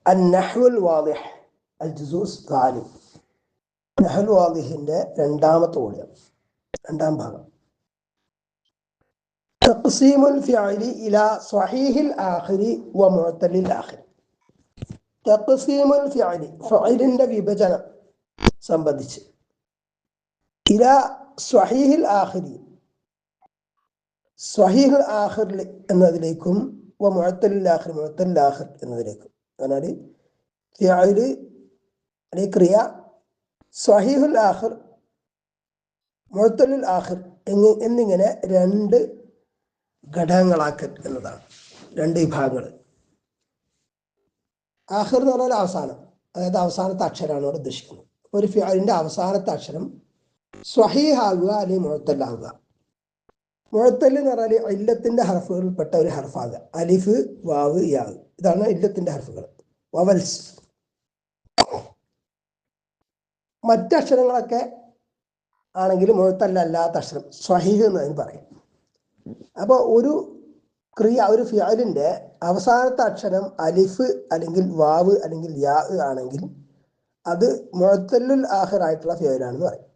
അന്നഹ്വുൽ വാദിഹ് അൽ ജുസൂസ് താലി. നഹ്വുൽ വാദിഹിന്റെ രണ്ടാമത്തെ വോളിയം, രണ്ടാം ഭാഗം. തഖ്സീമുൽ ഫിഅലി ഇലാ സ്വഹീഹിൽ ആഖിരി വ മുഅ്തലിൽ ആഖിരി. തഖ്സീമുൽ ഫിഅലി, ഫഅലിന്റെ വിഭജനം സംബന്ധിച്ച്. ഇലാ സ്വഹീഹിൽ ആഖിരി, സ്വഹീഹുൽ ആഖിർ എന്നതിലേക്കും വ മുഅ്തലിൽ ആഖിർ, മുഅ്തലിൽ ആഖിർ എന്നതിലേക്കും. എന്നാൽ ഫിഅല് അല്ലെങ്കിൽ ക്രിയ സ്വഹീഹുൽ ആഖിർ, മുഅ്തലിൽ ആഖിർ എന്നിങ്ങനെ രണ്ട് ഘടകങ്ങളാക്കൽ എന്നതാണ്, രണ്ട് വിഭാഗങ്ങൾ. ആഖിർ എന്ന് പറഞ്ഞാൽ അവസാനം, അതായത് അവസാനത്തെ അക്ഷരമാണ് ഇവിടെ ഉദ്ദേശിക്കുന്നത്. ഒരു ഫിഅലിന്റെ അവസാനത്തെ അക്ഷരം സ്വഹീഹാകുക അല്ലെങ്കിൽ മുഅ്തലാകുക. മുഅ്തൽ എന്ന് പറഞ്ഞാൽ ഇല്ലത്തിന്റെ ഹർഫുകളിൽപ്പെട്ട ഒരു ഹർഫാകുക. അലിഫ്, വാവ്, യാ, ഇതാണ് ഇല്ലത്തിന്റെ ഹർഫുകൾ, വവൽസ്. മറ്റക്ഷരങ്ങളൊക്കെ ആണെങ്കിൽ മുഅ്തലല്ലാത്ത അക്ഷരം സ്വഹീഹ് എന്ന് അതിന് പറയും. അപ്പോൾ ഒരു ക്രിയ, ഒരു ഫിഅലിന്റെ അവസാനത്തെ അക്ഷരം അലിഫ് അല്ലെങ്കിൽ വാവ് അല്ലെങ്കിൽ യാ ആണെങ്കിൽ അത് മുഅ്തലുൽ ആഖിർ ആയിട്ടുള്ള ഫിഅലാണെന്ന് പറയും.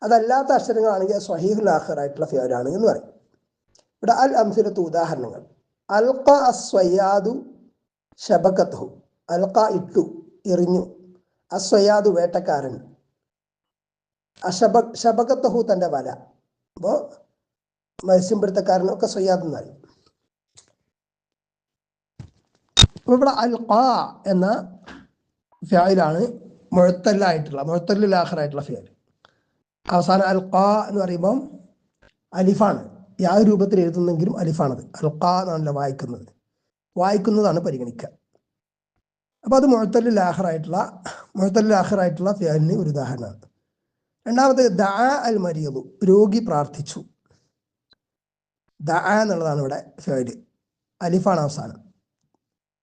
അതല്ലാത്ത അക്ഷരങ്ങളാണെങ്കിൽ സ്വഹീഹുൽ ആഖിർ ആയിട്ടുള്ള ഫിഅലാണ് എന്ന് പറയും. ഇവിടെ അൽ അംസിലത്തു, ഉദാഹരണങ്ങൾ. അൽഖ അസ്വയാദു ശബകത്തുഹു, അൽഖ ഇട്ടു, എറിഞ്ഞു. അസ്വയാദു വേട്ടക്കാരൻ, ശബകത്തുഹു തന്റെ വല. അപ്പോൾ മത്സ്യംപിടുത്തക്കാരനൊക്കെ സ്വയാദ് എന്നായി. അപ്പോൾ ഇവിടെ അൽഖ എന്ന ഫിഅലാണ് മുഅ്തലായിട്ടുള്ള, മുഅ്തലുൽ ആഖിർ ആയിട്ടുള്ള ഫിഅൽ. അവസാനം അൽഖ എന്ന് പറയുമ്പം അലിഫാണ്, യാ രൂപത്തിൽ എഴുതുന്നെങ്കിലും അലിഫാണത്. അൽഖ എന്നാണല്ലോ വായിക്കുന്നതാണ് പരിഗണിക്കുക. അപ്പോൾ അത് മുഅ്തലുൽ ആഖിർ ആയിട്ടുള്ള ഫിഅലിന് ഒരു ഉദാഹരണമാണ്. രണ്ടാമത്തെ ദഅ അൽ മരീദു, രോഗി പ്രാർത്ഥിച്ചു. ദഅ എന്നുള്ളതാണ് ഇവിടെ ഫിഅൽ, അലിഫാണ് അവസാനം.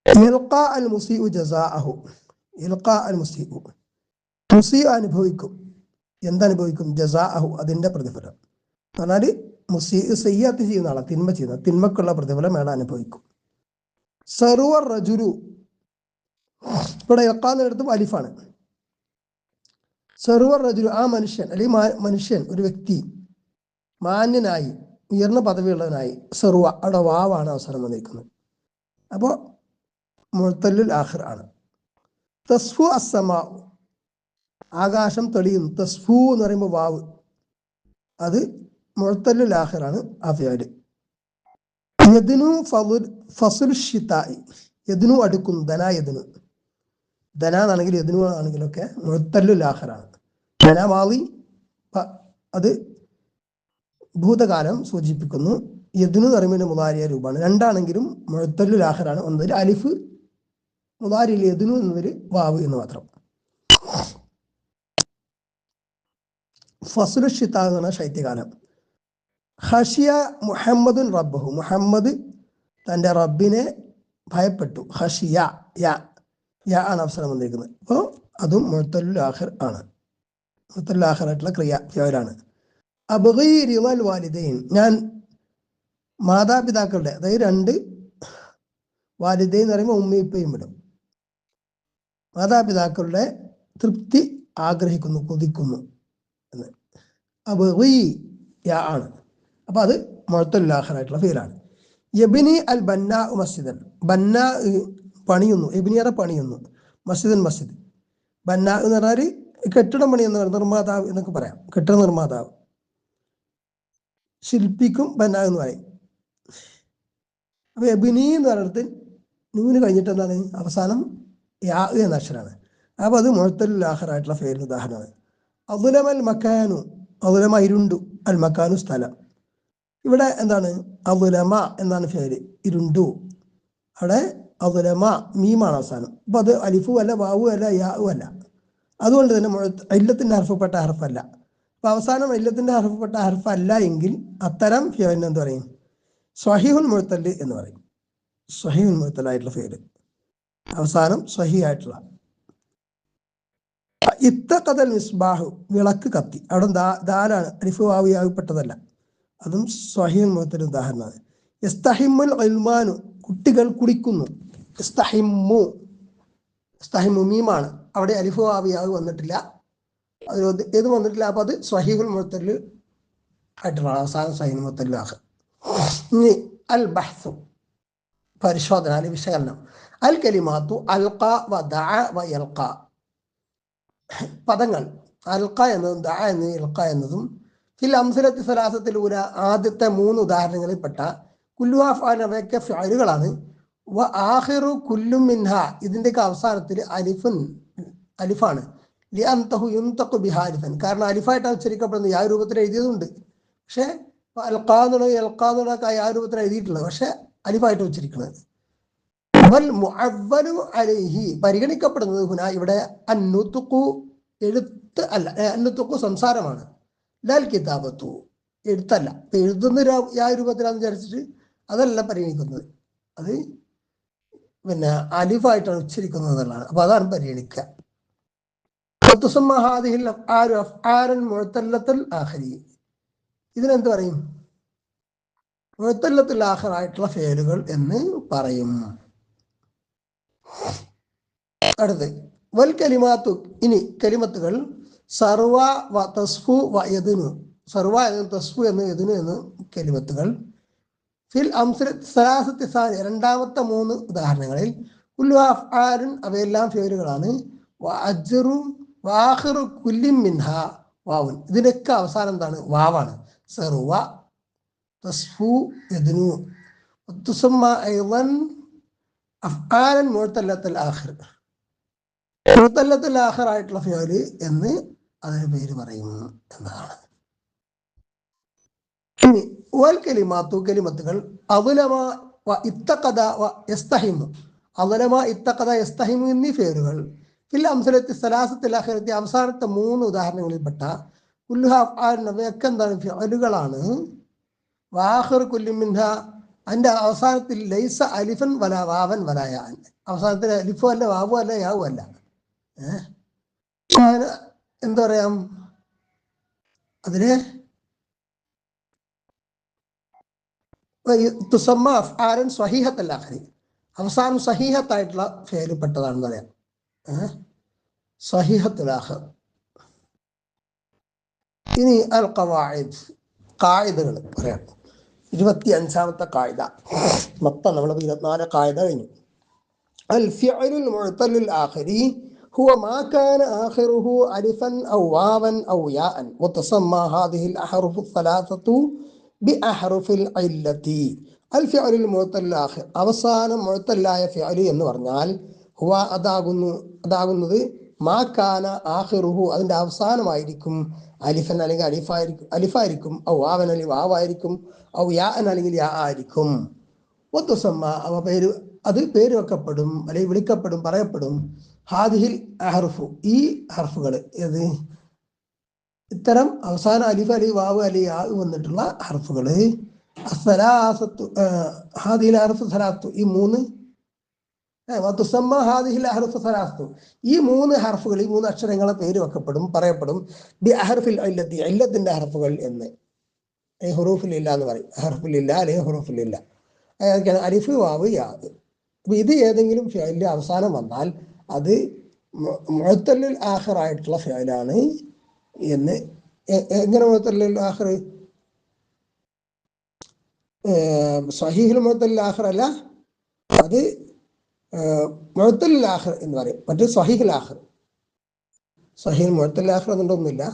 ഇൽഖ അൽ മുസീഉ ജസാഅഹു, ഇൽഖ അൽ മുസീഉ, മുസീഉ അനുഭവിക്കും. എന്തനുഭവിക്കും? ജസാഅഹു, അതിന്റെ പ്രതിഫലം. പറഞ്ഞാൽ മുസീഉ സയ്യിഅത്ത് ചെയ്യുന്ന ആളെ, തിന്മ ചെയ്യുന്ന, തിന്മക്കുള്ള പ്രതിഫലം അയാൾ അനുഭവിക്കും. സറുവർ റജുലു, ഇവിടെ ഇൽഖാന്നെടുത്തും അലിഫാണ്. സറുവർ റജുലു, ആ മനുഷ്യൻ അല്ലെങ്കിൽ മനുഷ്യൻ, ഒരു വ്യക്തി മാന്യനായി, ഉയർന്ന പദവിയുള്ളവനായി. സറുവ, അവിടെ വാവാണ് അവസാനം വന്നിരിക്കുന്നത്. അപ്പോൾ മുഅ്തലുൽ ആഖിർ ആണ്. തസ്ഫു അസ്സമാ, ആകാശം തെളിയുന്നു. തസ്ഫു എന്ന് പറയുമ്പോൾ വാവ്, അത് മുഅ്തലുൽ ആഖിർ ആണ് ആ ഫിഅൽ. യദ്നു ഫസ്ലു ശിതാഇ, യദ്നു അടുക്കുന്നു. ദന യദ്നു, ദന എന്നാണെങ്കിൽ യദ്നു ആണെങ്കിലൊക്കെ മുഅ്തലുൽ ആഖിർ ആണ്. ദന മാളി, അത് ഭൂതകാലം സൂചിപ്പിക്കുന്നു. യദ്നു എന്ന് പറയുമ്പോൾ മുദാരിയ രൂപമാണ്. രണ്ടാണെങ്കിലും മുഅ്തലുൽ ആഖിർ ആണ്. ഒന്നതിൽ അലിഫ്, മുദാരിയിൽ യദ്നു എന്നതിൽ വാവ് എന്ന് മാത്രം. ഫസ്ലു ശിതാ എന്ന് പറഞ്ഞാൽ ശൈത്യകാലം. ഖശിയ മുഹമ്മദുൻ റബ്ബഹു, മുഹമ്മദ് തൻ്റെ റബ്ബിനെ ഭയപ്പെട്ടു. ഖശിയ, യാ ആണ് അവസരം വന്നിരിക്കുന്നത്. അപ്പോൾ അതും മുഅ്തലുൽ ആഖിർ ആണ്, മുഅ്തലുൽ ആഖിർ ആയിട്ടുള്ള ഫിഅലാണ്. അബ്ഗി റിളൽ വാലിദൈൻ, ഞാൻ മാതാപിതാക്കളുടെ, അതായത് രണ്ട് വാലിദൈൻ എന്ന് പറയുമ്പോൾ ഉമ്മയും ഉപ്പയും വിടും, മാതാപിതാക്കളുടെ തൃപ്തി ആഗ്രഹിക്കുന്നു, കൊതിക്കുന്നു എന്ന്. അബ്ഗി യാ ആണ്. അപ്പൊ അത് മുഅ്തലുൽ ആഖിർ ആയിട്ടുള്ള ഫിഅലാണ്. യബ്നി അൽ ബന്നാ മസ്ജിദൻ, ബന്നാ പണിയുന്നു, യബ്നിയുടെ പണിയുന്നു, മസ്ജിദൻ മസ്ജിദ്. ബന്നാ എന്ന് പറഞ്ഞാൽ കെട്ടിടം പണിയുന്ന, നിർമ്മാതാവ് എന്നൊക്കെ പറയാം, കെട്ടിട നിർമ്മാതാവ്. ശില്പിക്കും ബന്നാ എന്ന് പറയും. അപ്പൊ യബ്നി എന്ന് പറയുന്നത് നൂന് കഴിഞ്ഞിട്ട് എന്താണ് അവസാനം യാ എന്ന അക്ഷരമാണ്. അപ്പൊ അത് മുഅ്തലുൽ ആഖിർ ആയിട്ടുള്ള ഫിഅലിന് ഉദാഹരണമാണ്. അദ്ലമൽ മക്കാനു, അദ്ലമ ഇരുണ്ടു, അൽ മക്കാനു സ്ഥലം. ഇവിടെ എന്താണ്? അദ്ലമ എന്നാണ് ഫിഅൽ, ഇരുണ്ടു. അവിടെ അദ്ലമ മീമാണ് അവസാനം. അപ്പൊ അത് അലിഫും അല്ല, വാവു അല്ല, യാവും അല്ല. അതുകൊണ്ട് തന്നെ ഇല്ലത്തിന്റെ ഹർഫപ്പെട്ട ഹർഫല്ല. അപ്പൊ അവസാനം ഇല്ലത്തിന്റെ ഹർഫപ്പെട്ട ഹർഫല്ല എങ്കിൽ അത്തരം ഫിഅലിന് എന്ത് പറയും? സ്വഹീഹുൽ മുഅ്തൽ എന്ന് പറയും. സ്വഹീഹുൽ മുഅ്തൽ ആയിട്ടുള്ള ഫിഅൽ, അവസാനം സ്വഹീഹ് ആയിട്ടുള്ള. ഇത്തഖദൽ മിസ്ബാഹു, വിളക്ക് കത്തി. അവിടെ ദാലാണ്, അലിഫ് വാവ് യാവിൽപ്പെട്ടതല്ല. അതും സ്വഹീഹുൽ മുഅ്തൽ ഉദാഹരണമാണ്. യസ്തഹിമ്മുൽ ഗിൽമാനു, കുട്ടികൾ കുളിക്കുന്നു. യസ്തഹിമ്മു, ഇസ്തഹിമു മീമാണ്, അവിടെ അലിഫു വാവിയാവ് വന്നിട്ടില്ല, അത് ഏത് വന്നിട്ടില്ല. അപ്പൊ അത് സ്വഹീഹുൽ മുഅ്തല് ആയിട്ടുള്ള അവസാനം സ്വഹീഹുൽ മുഅ്തൽ ആഖിർ. ഇനി അൽ ബഹ്സു പരിശോധന അല്ലെങ്കിൽ വിശകലനം. അൽ കലിമാത്തു അൽഖ വ ദഅ വ യൽഖ, പദങ്ങൾ അൽഖ എന്നതും ദഅ എന്നതും ഇൽഖ എന്നതും ഫിൽ അംസലത്തി സലാസത്തിലൂല ആദ്യത്തെ 3 ഉദാഹരണങ്ങളിൽപ്പെട്ട കുല്ലുഹാ ഫഅൽ അവയൊക്കെ ഫഅലുകളാണ്. വ ആഖിറു കുല്ലും മിൻഹ, ഇതിൻ്റെയൊക്കെ അവസാനത്തിൽ അലിഫാണ്. ലിഅൻതഹു യുൻതഖു ബിഹാ അലിഫൻ, കാരണം അലിഫായിട്ടാണ് ഉച്ചരിക്കപ്പെടുന്നത്. യാ രൂപത്തിൽ എഴുതിയതുണ്ട്, പക്ഷേ അൽഖാന്നുള്ള എൽഖാന്നുള്ള യാ രൂപത്തിൽ എഴുതിയിട്ടുള്ളത്, പക്ഷെ അലിഫായിട്ട് ഉച്ചരിക്കുന്നത്. വൽ മുഅവ്വലു അലൈഹി, പരിഗണിക്കപ്പെടുന്നത് ഹുന ഇവിടെ അന്നുതുഖു എഴുത്ത് അല്ല, അന്നുതുഖു സംസാരമാണ്. ലാൽ കിതാബത്തു എഴുത്തല്ല. എഴുതുന്ന യാ രൂപത്തിലാന്ന് വിചാരിച്ചിട്ട് അതല്ല പരിഗണിക്കുന്നത്, അത് പിന്നെ അലിഫായിട്ടാണ് ഉച്ചരിക്കുന്നത് എന്നുള്ളതാണ്. അപ്പൊ അതാണ് പരിഗണിക്കുക. ഇതിനെന്ത് പറയും? മുഅത്തല്ലത്തുൽ ആഖിറായിട്ടുള്ള ഫേലുകൾ എന്ന് പറയും. അടുത്ത് വൽ കലിമാത്തു, ഇനി കലിമത്തുകൾ സർവ വ തസ്ഫു വ യദ്നു, സർവ എന്നും തസ്ഫു എന്ന് യദ്നു എന്ന് കലിമത്തുകൾ ഫിൽ സലാസത്തി സാനി, രണ്ടാമത്തെ 3 ഉദാഹരണങ്ങളിൽ കുല്ലുഹാ അഫ്ആലുൻ, അവയെല്ലാം ഫേലുകളാണ്. വ അജ്റു വ ആഖിറു കുല്ലിൻ മിൻഹാ വാവുൻ, ഇതിനൊക്കെ അവസാനം എന്താണ്? വാവാണ്. സർവ തസ്ഫു യദ്നു തുസമ്മ അയ്ളൻ അഫ്ആലൻ മുഅത്തല്ലത്തുൽ ആഖിർ, മുഅത്തല്ലത്തുൽ ആഖിർ ആയിട്ടുള്ള ഫിഅല് എന്ന് അതിന് പേര് പറയും എന്നതാണ്. ഇനി വൽ കലിമാത്തു, കലിമത്തുകൾ അദ്ലമ വ ഇത്തഖദ വ യസ്തഹിമു, അദ്ലമ ഇത്തഖദ യസ്തഹിമു എന്നീ ഫേലുകൾ ഫിൽ അംസലത്തി സലാസത്തിൽ ആഖിറത്തി, അവസാനത്തെ 3 ഉദാഹരണങ്ങളിൽപ്പെട്ട കുല്ലുഹാ അഫ്ആലുൻ, അവയൊക്കെ എന്താണ്? ഫിഅലുകളാണ്. വാഖിറു കുല്ലി മിൻഹ, അതിന്റെ അവസാനത്തിൽ ലൈസ അലിഫൻ വല വാവൻ വല യാൻ, അവസാനത്തിൽ അലിഫോ അല്ല വാവോ അല്ല യാവോ അല്ല. എന്താ പറയാം അതിനെ? തുസമ്മ അഫ്ആലൻ സ്വഹീഹത്തുൽ ആഖിർ, അവസാനം സ്വഹീഹത്തായിട്ടുള്ള ഫേല് പെട്ടതാണെന്ന് പറയാം. സ്വഹീഹത്തുൽ ആഖിർ. ഇനി അൽ ഖവാഇദ്, ഖായിദകൾ പറയാം. 25ാമത്തെ ഖായിദ. മൊത്തം നമ്മൾ 24 ഖായിദ കഴിഞ്ഞു. അൽ ഫിഅലുൽ മുഅ്തലുൽ ആഖിരി ഹുവ മാ കാന ആഖിറുഹു അലിഫൻ ഔ വാവൻ ഔ യാഅൻ വതസമ്മ ഹാദിഹിൽ അഹ്റുഫു സലാസതു ബിഅഹ്റുഫിൽ ഇല്ലതി. അൽ ഫിഅലുൽ മുഅ്തലുൽ ആഖിർ, അവസാനം മുഅ്തലായ ഫിഅലു എന്ന് പറഞ്ഞാൽ ഹുവ അതാകുന്നത് മാ കാന ആഖിറുഹു, അതിന്റെ അവസാനമായിരിക്കും അലിഫൻ അല്ലെങ്കിൽ അലിഫായിരിക്കും, ഔ വാവൻ അല്ലെങ്കിൽ വാവായിരിക്കും, ഔ യാഅൻ അല്ലെങ്കിൽ യാ ആയിരിക്കും. വതുസമ്മ, അവ പേര് വെക്കപ്പെടും അല്ലെങ്കിൽ വിളിക്കപ്പെടും, പറയപ്പെടും. ഹാദിഹിൽ അഹ്റുഫു, ഈ ഹർഫുകൾ, ഏത്? ഇത്തരം അവസാന അലിഫ് അലി വാവ് അലി യാ വന്നിട്ടുള്ള ഹർഫുകള് അസ്സലാസത്തു, ഹാദിഹിൽ അഹ്റുഫു സലാസത്തു, ഈ 3 വതുസമ്മ ഹാദിഹിൽ അഹ്റുഫു സലാസത്തു, ഈ 3 ഹർഫുകൾ, ഈ 3 അക്ഷരങ്ങളെ പേര് വെക്കപ്പെടും, പറയപ്പെടും. ബി അഹ്റുഫിൽ ഇല്ലത്തി, ഇല്ലത്തിന്റെ ഹർഫുകൾ എന്ന്, ഹുറൂഫുൽ ഇല്ല എന്ന് പറയും. ഹർഫുൽ ഇല്ല അല്ലെങ്കിൽ ഹുറൂഫുൽ ഇല്ല, അതൊക്കെയാണ് അലിഫ് വാവ് യാ. അപ്പൊ ഇത് ഏതെങ്കിലും ഫിഅലിന്റെ അവസാനം വന്നാൽ അത് മുഅ്തലുൽ ആഖിർ ആയിട്ടുള്ള ഫിഅലാണ് എന്ന്. എങ്ങനെ മുഅ്തലുൽ ആഖിർ? സ്വഹീഹുൽ മുഅ്തലുൽ ആഖിർ അല്ല, അത് മുഅ്തലുൽ ആഖിർ എന്ന് പറയും. മറ്റേ സ്വഹീഹുൽ ആഖിർ, സ്വഹീഹുൽ മുഅ്തലുൽ ആഖിർ എന്നുള്ളതൊന്നുമില്ല.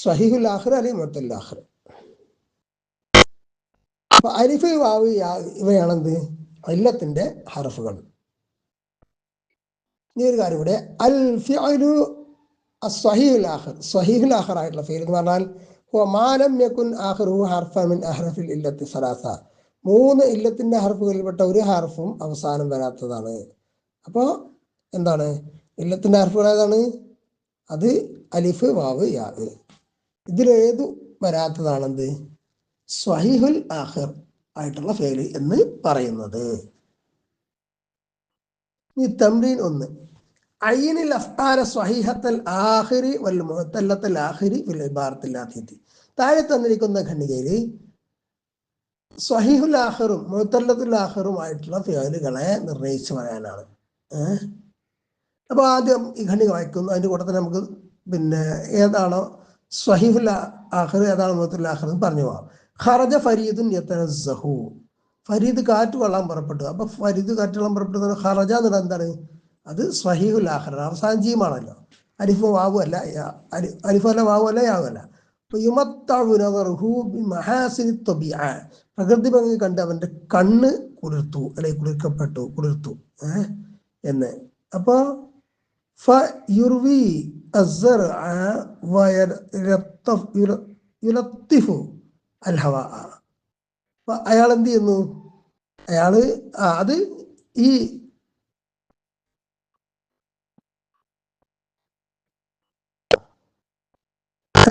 സ്വഹീഹുൽ ആഖിർ അല്ലെങ്കിൽ മുഅ്തലുൽ ആഖിർ. അപ്പൊ അലിഫ് വാവ് യാ ഇവയാണെന്ത്? ഇല്ലത്തിന്റെ ഹർഫുകൾ. ഈ ഒരു കാര്യം ഇവിടെ അൽ ഫിഅലു അസ്സഹീഹുൽ ആഖിർ, സ്വഹീഹുൽ ആഖിർ ആയിട്ടുള്ള ഫീൽ എന്ന് പറഞ്ഞാൽ ഹുവ മാ ലം യകുൻ ആഖിറുഹു ഹർഫൻ മിൻ അഹ്റഫിൽ ഇല്ലത്തി സലാസ, 3 ഇല്ലത്തിന്റെ ഹർഫുകളിൽപ്പെട്ട ഒരു ഹർഫും അവസാനം വരാത്തതാണ്. അപ്പോൾ എന്താണ് ഇല്ലത്തിന്റെ ഹർഫുകൾ? ഏതാണ് അത്? അലിഫ് വാവ് യാ. ഇതിലേതു വരാത്തതാണെന്ത്? സ്വഹീഹുൽ ആഖിർ ആയിട്ടുള്ള ഫേല് എന്ന് പറയുന്നത്. ഈ തംറീൻ 1, അയ്നിൽ അഫ്ആല സ്വഹീഹത്തുൽ ആഖിരി വൽ മുഅ്തല്ലത്തുൽ ആഖിരി ഫിൽ ഇബാറത്തിൽ ആതിയതി. താഴെ തന്നിരിക്കുന്ന ഖണ്ഡികയിൽ സ്വഹീഹുൽ ആഖിറും മുഅ്തല്ലത്തുൽ ആഖിറും ആയിട്ടുള്ള ഫിഅലുകളെ നിർണയിച്ചു പറയാനാണ്. അപ്പോൾ ആദ്യം ഈ ഖണ്ഡിക വായിക്കുന്നു. അതിൻ്റെ കൂടെ തന്നെ നമുക്ക് പിന്നെ ഏതാണോ സ്വഹീഹുൽ ആഖിർ ഏതാണോ മുഅത്തൽ ആഖിർ എന്ന് പറഞ്ഞു പോവാം. ഖറജ ഫരീദുൻ യതനസ്സഹു, ഫരീദ് കാറ്റ് കൊള്ളാൻ പുറപ്പെട്ടു. അപ്പൊ ഫരീദ് കാറ്റ് കൊള്ളാൻ പുറപ്പെട്ടു ഖറജ എന്നുള്ളത് എന്താണ്? അത് സ്വഹീഹുൽ ആഖിർ അവസാനം ജീമാണല്ലോ. അലിഫ് വാവുമല്ല, അലിഫല്ല വാവുമല്ല യാവല്ല. പ്രകൃതി ഭംഗി കണ്ട് അവന്റെ കണ്ണ് കുളിർത്തു, അല്ലെ കുളിർത്തു എന്ന്. അപ്പൊ അയാൾ എന്ത് ചെയ്യുന്നു? അയാള് അത് ഈ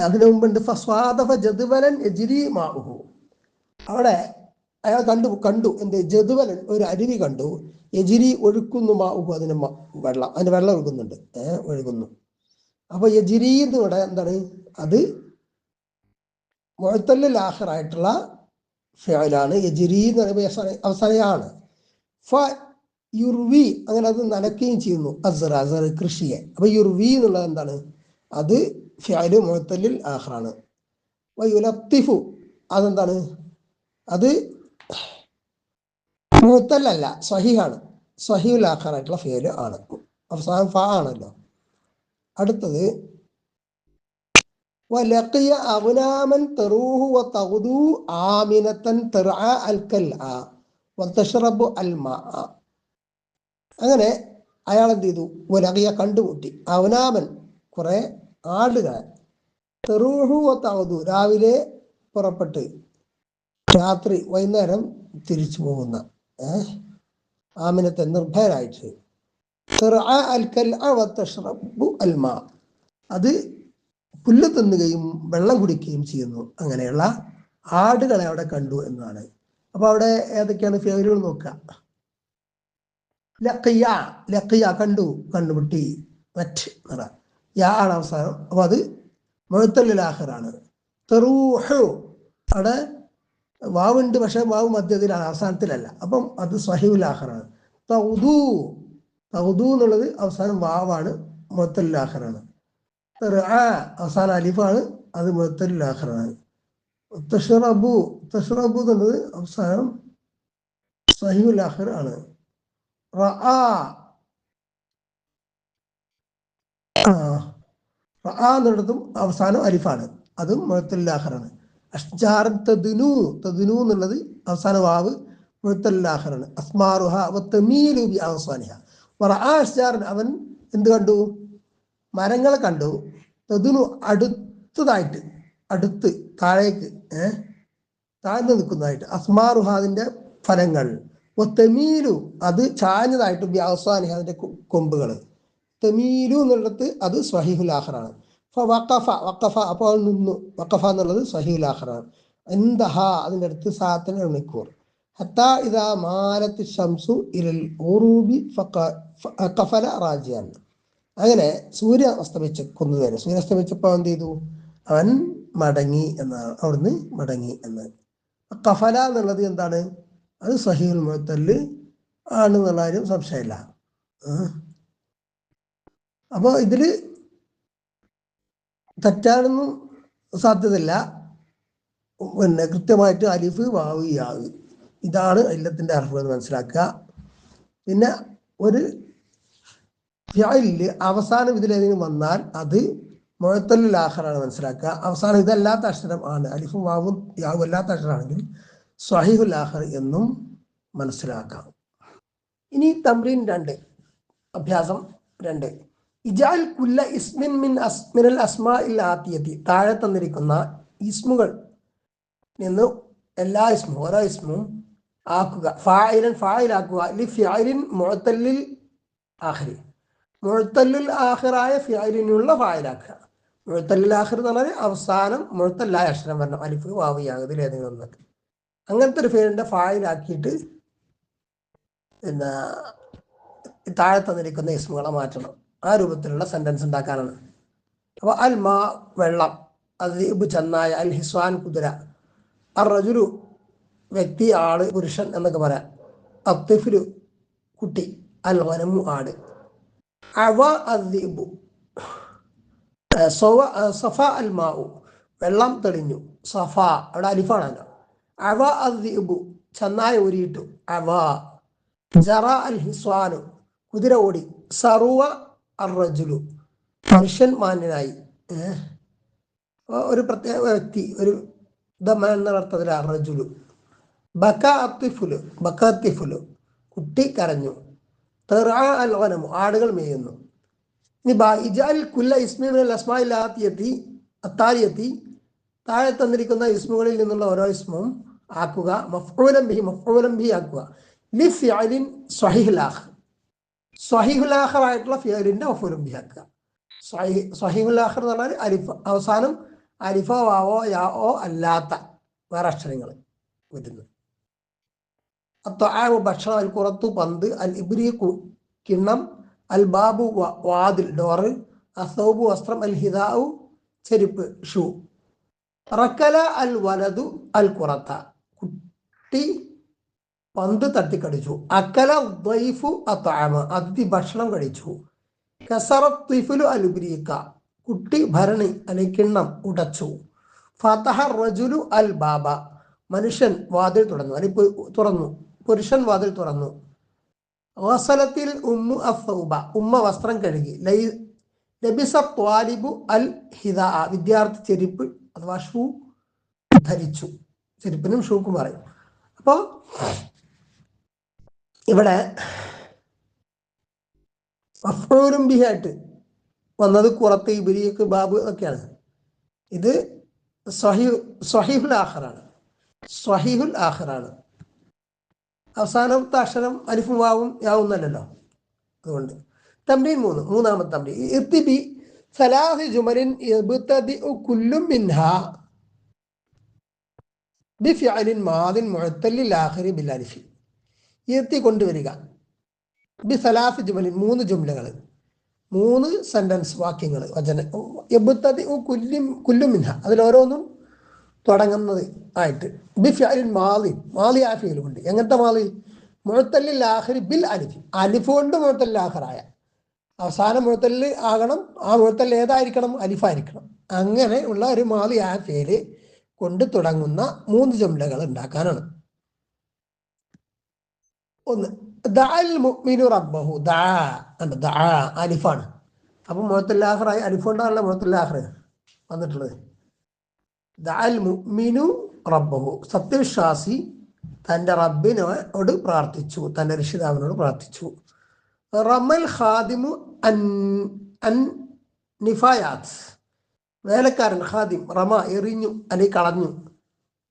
അതിനു മുമ്പുണ്ട് അവിടെ അയാൾ കണ്ടു എന്ത്? ജദുവലൻ, ഒരു അരുവി കണ്ടു. യജിരി ഒഴുക്കുന്നു മാഉഹു, അതിന് വെള്ളം, അതിന് വെള്ളം ഒഴുകുന്നുണ്ട്, ഒഴുകുന്നു. അപ്പൊ യജിരി ഇവിടെ എന്താണ്? അത് മുഅത്തല്ലിൽ ആഖിറായിട്ടുള്ള ഫിഅലാണ്. യജിരി എന്ന് പറയുമ്പോൾ അവസാനമാണ്. ഫ യുർവി, അങ്ങനെ അത് നനയ്ക്കുകയും ചെയ്യുന്നു. അസർ കൃഷിയെ. അപ്പൊ യുർവി എന്നുള്ളത് എന്താണ്? അത് ഫിഅല് മുഅത്തല്ലിൽ ആഖിറാണ്. വയുലത്തിഫു, അതെന്താണ്? അത് മുഅത്തല്ലല്ല, സ്വഹീഹാണ്. സ്വഹീഹുൽ ആഖിറായിട്ടുള്ള ഫിഅല് ആണ്. അവസാനം ഫ ആണല്ലോ. അടുത്തത് വലഖിയ അഗ്നാമൻ തറൂഹു വതഗ്ദു ആമിനതൻ തർഅ അൽകൽഅ വതശ്റബു അൽമാഅ. അങ്ങനെ അയാൾ എന്ത് ചെയ്തു? വലഖിയ, കണ്ടുമുട്ടി. അവനാമൻ, കുറെ ആടുകളെ. തെറൂഹു വതഗ്ദു, രാവിലെ പുറപ്പെട്ട് രാത്രി വൈകുന്നേരം തിരിച്ചു പോകുന്ന ആമിനത്തെ, നിർഭയരായിട്ട്. അത് പുല്ല് തിന്നുകയും വെള്ളം കുടിക്കുകയും ചെയ്യുന്നു. അങ്ങനെയുള്ള ആടുകളെ അവിടെ കണ്ടു എന്നതാണ്. അപ്പൊ അവിടെ ഏതൊക്കെയാണ് ഫിഅലുകൾ നോക്കുക? ലഖിയ കണ്ടു, കണ്ടുമുട്ടി. മറ്റ് യാ ആണ് അവസാനം. അപ്പൊ അത് മുഅത്തല്ലിൽ ആഖിറാണ്. തറൂഹു, അവിടെ വാവുണ്ട്, പക്ഷെ വാവ് മധ്യത്തിലാണ്, അവസാനത്തിലല്ല. അപ്പം അത് സ്വഹീഹുൽ ആഖിറാണ്. തഗ്ദു എന്നുള്ളത് അവസാനം വാവാണ്, മുഅത്തല്ലിൽ ആഖിറാണ്. അവസാനം അലിഫാണ്, അത് മുഅത്തല്ലിൽ ആഖിറാണ്. തശ്റബു എന്നുള്ളത് അവസാനം സ്വഹീഹുൽ ആഖിർ ആണ്. എന്നുള്ളതും അവസാനം അലിഫാണ്, അതും മുഅത്തല്ലിൽ ആഖിറാണ്. അഷ്ജാറൻ തദ്നു എന്നുള്ളത് അവസാന വാവ് മുഅത്തല്ലിൽ ആഖിറാണ്. അസ്മാറുഹ വതമീലു ബി അവസാനിഹ. വറആ അഷ്ജാറൻ, അവൻ എന്ത് കണ്ടു? മരങ്ങളെ കണ്ടു. തദ്നു, അടുത്തതായിട്ട്, അടുത്ത്, താഴേക്ക്, താഴ്ന്നു നിൽക്കുന്നതായിട്ട്. അസ്മാറുഹ, അതിന്റെ ഫലങ്ങൾ. തമീലു, അത് ചാഞ്ഞതായിട്ട്. ബി അവസാനിഹ, അതിന്റെ കൊമ്പുകൾ. തമീലു എന്നുള്ളത് അത് സ്വഹീഹുൽ ആഖിറാണ്. വഖഫ, അപ്പോൾ നിന്നു. വഖഫ എന്നുള്ളത് സ്വഹീഹുൽ ആഖിറാണ്. ഇൻതഹ, അതിൻ്റെ അടുത്ത് സാത്തിന് മണിക്കൂർ. ഹത്താ ഇദാ മാലത്തി ശംസു ഇലൽ ഉറൂബി ഖഫല റാജിയൻ. അങ്ങനെ സൂര്യ അസ്തമിക്കുന്നതുവരെ, സൂര്യ അസ്തമിച്ചപ്പോൾ എന്ത് ചെയ്തു? അവൻ മടങ്ങി എന്നാണ്, അവിടുന്ന് മടങ്ങി എന്ന്. ഖഫല എന്നുള്ളത് എന്താണ്? അത് സ്വഹീഹുൽ മുഅത്തല്ല് ആണെന്നുള്ള കാര്യം സംശയമില്ല. അപ്പോൾ ഇതില് തെറ്റാനൊന്നും സാധ്യതയില്ല. പിന്നെ കൃത്യമായിട്ട് അലിഫ് വാവ് യാവ്, ഇതാണ് ഇല്ലത്തിന്റെ അർഹം എന്ന് മനസ്സിലാക്കുക. പിന്നെ ഒരു ഫിഅലില് അവസാനം ഇതിലേതെങ്കിലും വന്നാൽ അത് മുഅത്തല്ലിൽ ആഖിറാണ് മനസ്സിലാക്കുക. അവസാനം ഇതല്ലാത്ത അക്ഷരം ആണ്, അലിഫും വാവും യാവും അല്ലാത്ത അക്ഷരമാണെങ്കിൽ സ്വഹീഹുൽ ആഖിർ എന്നും മനസ്സിലാക്കാം. ഇനി തംറീൻ 2, അഭ്യാസം 2. ഇജാൽ കുല്ല ഇസ്മിൻ മിനൽ അസ്മാഇൽ ആതിയതി, താഴെ തന്നിരിക്കുന്ന ഇസ്മുകൾ നിന്ന് എല്ലാ ഇസ്മും, ഓരോ ഇസ്മും ആക്കുക. ഫായിലാക്കുക. ലിഫിഅലിൻ മുഅത്തല്ലിൽ ആഖിർ, മുഅത്തല്ലിൽ ആഖിറായ ഫിഅലിനുള്ള ഫായിലാക്കുക. മുഅത്തല്ലിൽ ആഖിർ എന്ന് പറഞ്ഞാൽ അവസാനം മുഅത്തല്ലായ അക്ഷരം വരണം, അലിഫ് വാവ് യാ, ഇതിൽ ഏതെങ്കിലും ഒന്നൊക്കെ. അങ്ങനത്തെ ഒരു ഫിഅലിന്റെ ഫായിലാക്കിയിട്ട് പിന്നെ താഴെ തന്നിരിക്കുന്ന ഇസ്മുകളെ മാറ്റണം. ആ രൂപത്തിലുള്ള സെന്റൻസ് ഉണ്ടാക്കാനാണ്. അപ്പോൾ അൽ മാ, വെള്ളം. അദ്ദീബ്, ചെന്നായ. അൽ ഹിസ്വാൻ, കുതിര. അർ റജുലു, വ്യക്തി, ആള്, പുരുഷൻ എന്നൊക്കെ പറയാം. അത്തിഫ്ലു, കുട്ടി. അൽ ഗനമു, ആട്. അവ അദ്ദീബു സഫ അൽ മാഉ വെള്ളം തെളിഞ്ഞു. സഫ അവിടെ അലിഫാണല്ലോ. അവ അദ്ദീബു ചെന്നായ ഊരിയിട്ടു. അവ ജറ അൽ ഹിസ്വാനു കുതിര ഓടി. സറുവ അർ റജുലു മനുഷ്യൻ മാന്യനായി. ഒരു പ്രത്യേക വ്യക്തി, ഒരു എന്ന അർത്ഥത്തിൽ അർ റജുലു. ബക അത്തിഫുലു ബക അത്തിഫുലു കുട്ടി കരഞ്ഞു. തെറ അൽ ഗനമു ആടുകൾ മേയുന്നു. ഇനി ഇജഅൽ കുല്ല ഇസ്മി മിനൽ അസ്മാഇൽ ആതിയതി അത്താലിയത്തി താഴെ തന്നിരിക്കുന്ന ഇസ്മുകളിൽ നിന്നുള്ള ഓരോ ഇസ്മും ആക്കുക മഫ്ഊലൻ ബിഹി ആക്കുക ലിഫിഅലിൻ സ്വഹീഹുൽ ആഖിർ സ്വഹീഹുൽ ആഖിർ ആയിട്ടുള്ള ഫിഅലിന്റെ മഫ്ഊലൻ ബിഹി ആക്കുക. സ്വഹീഹുൽ ആഖിർ എന്ന് പറഞ്ഞാൽ അലിഫ് അവസാനം അലിഫോ വാവോ യാഓ അല്ലാത്ത വേറെ അക്ഷരങ്ങൾ വരുന്നു. അത്വആമു ഭക്ഷണം, അൽ ഖുറത്തു പന്ത്, അൽ ഇബ്രീഖു കിണ്ണം, അൽ ബാബു വാതിൽ ഡോറ്, അസൗബു വസ്ത്രം, അൽ ഹിദാഉ ചെരുപ്പ് ഷൂ. റക്കല അൽ വലതു അൽ ഖുറത്ത കുട്ടി പന്ത് തട്ടിക്കടിച്ചു. അക്കല ദ്വൈഫു അത്വഅമ അതിഥി ഭക്ഷണം കഴിച്ചു. കസറ ത്വിഫ്ലു അൽ ഇബ്രീഖ കുട്ടി ഭരണി അല്ലെങ്കിൽ കിണ്ണം ഉടച്ചു. ഫതഹ റജുലു അൽ ബാബ മനുഷ്യൻ വാതിൽ തുറന്നു. പുരുഷൻ വാതിൽ തുറന്നു. ഗസലത്തിൽ ഉമ്മു അസ്സൗബ ഉമ്മ വസ്ത്രം കഴുകി. ലബിസ ത്വാലിബു അൽ ഹിദാ വിദ്യാർത്ഥി ചെരുപ്പ് അഥവാ ഷൂ ധരിച്ചു. ചെരുപ്പിനും ഷൂക്കും പറയും. അപ്പോൾ ഇവിടെ മഫ്ഊലും ബിഹി ആയിട്ട് വന്നത് ഖുറത്ത്, ഇബ്രീഖ്, ബാബ് ഒക്കെയാണ്. ഇത് സ്വഹീഹുൽ ആഖിറാണ്. സ്വഹീഹുൽ ആഖിറാണ്. അവസാനത്തെ അക്ഷരം അലിഫും വാവും യാവുന്നല്ലോ. അതുകൊണ്ട് തംരീൻ 3 മൂന്നാമത്തെ തംരീൻ ഇർതിബി സലാസി ജുമലിൻ യബ്തദിഉ കുല്ലു മിൻഹാ ബിഫിഅലിൻ മാദിൻ മുഅത്തല്ലിൽ ആഖിരി ബിൽ അലിഫ്. ഇർതി കൊണ്ടുവരിക ബി സലാസി ജുമലിൻ 3 ജുംലകൾ 3 സെന്റൻസ് വാക്യങ്ങൾ വചന യബ്തദിഉ കുല്ലു മിൻഹാ അതിലോരോന്നും തുടങ്ങുന്നത് ആയിട്ട് ബിഫിഅലിൻ മാദി ആ ഫീൽ കൊണ്ട്. എങ്ങനത്തെ മാദി? മുഅത്തല്ലിൽ ആഖിരി ബിൽ അലിഫ് അലിഫ് കൊണ്ട് മുഅത്തല്ലിൽ ആഖിറായ അവസാനം മുഅത്തല്ലിൽ ആകണം. ആ മുഅത്തല്ലിൽ ഏതായിരിക്കണം? അലിഫായിരിക്കണം. അങ്ങനെ ഉള്ള ഒരു മാദി ആ ഫീൽ കൊണ്ട് തുടങ്ങുന്ന 3 ജംലകൾ ഉണ്ടാക്കാനാണ്. ഒന്ന് ദഅൽ മുഅ്മിനു റബ്ബഹു ദഅ അലിഫാണ്. അപ്പം മുഅത്തല്ലിൽ ആഖിറായ അലിഫ് കൊണ്ടാണല്ലോ മുഅത്തല്ലിൽ ആഖിർ വന്നിട്ടുള്ളത്. ദഅൽ മുഅ്മിനു റബ്ബഹു സത്യവിശ്വാസി തൻ്റെ റബ്ബിനോട് പ്രാർത്ഥിച്ചു, തൻ്റെ രക്ഷിതാവിനോട് പ്രാർത്ഥിച്ചു. റമൽ ഖാദിമു അൻ നിഫായാത്ത് വേലക്കാരൻ ഖാദിം റമ എറിഞ്ഞു അല്ലെങ്കിൽ കളഞ്ഞു.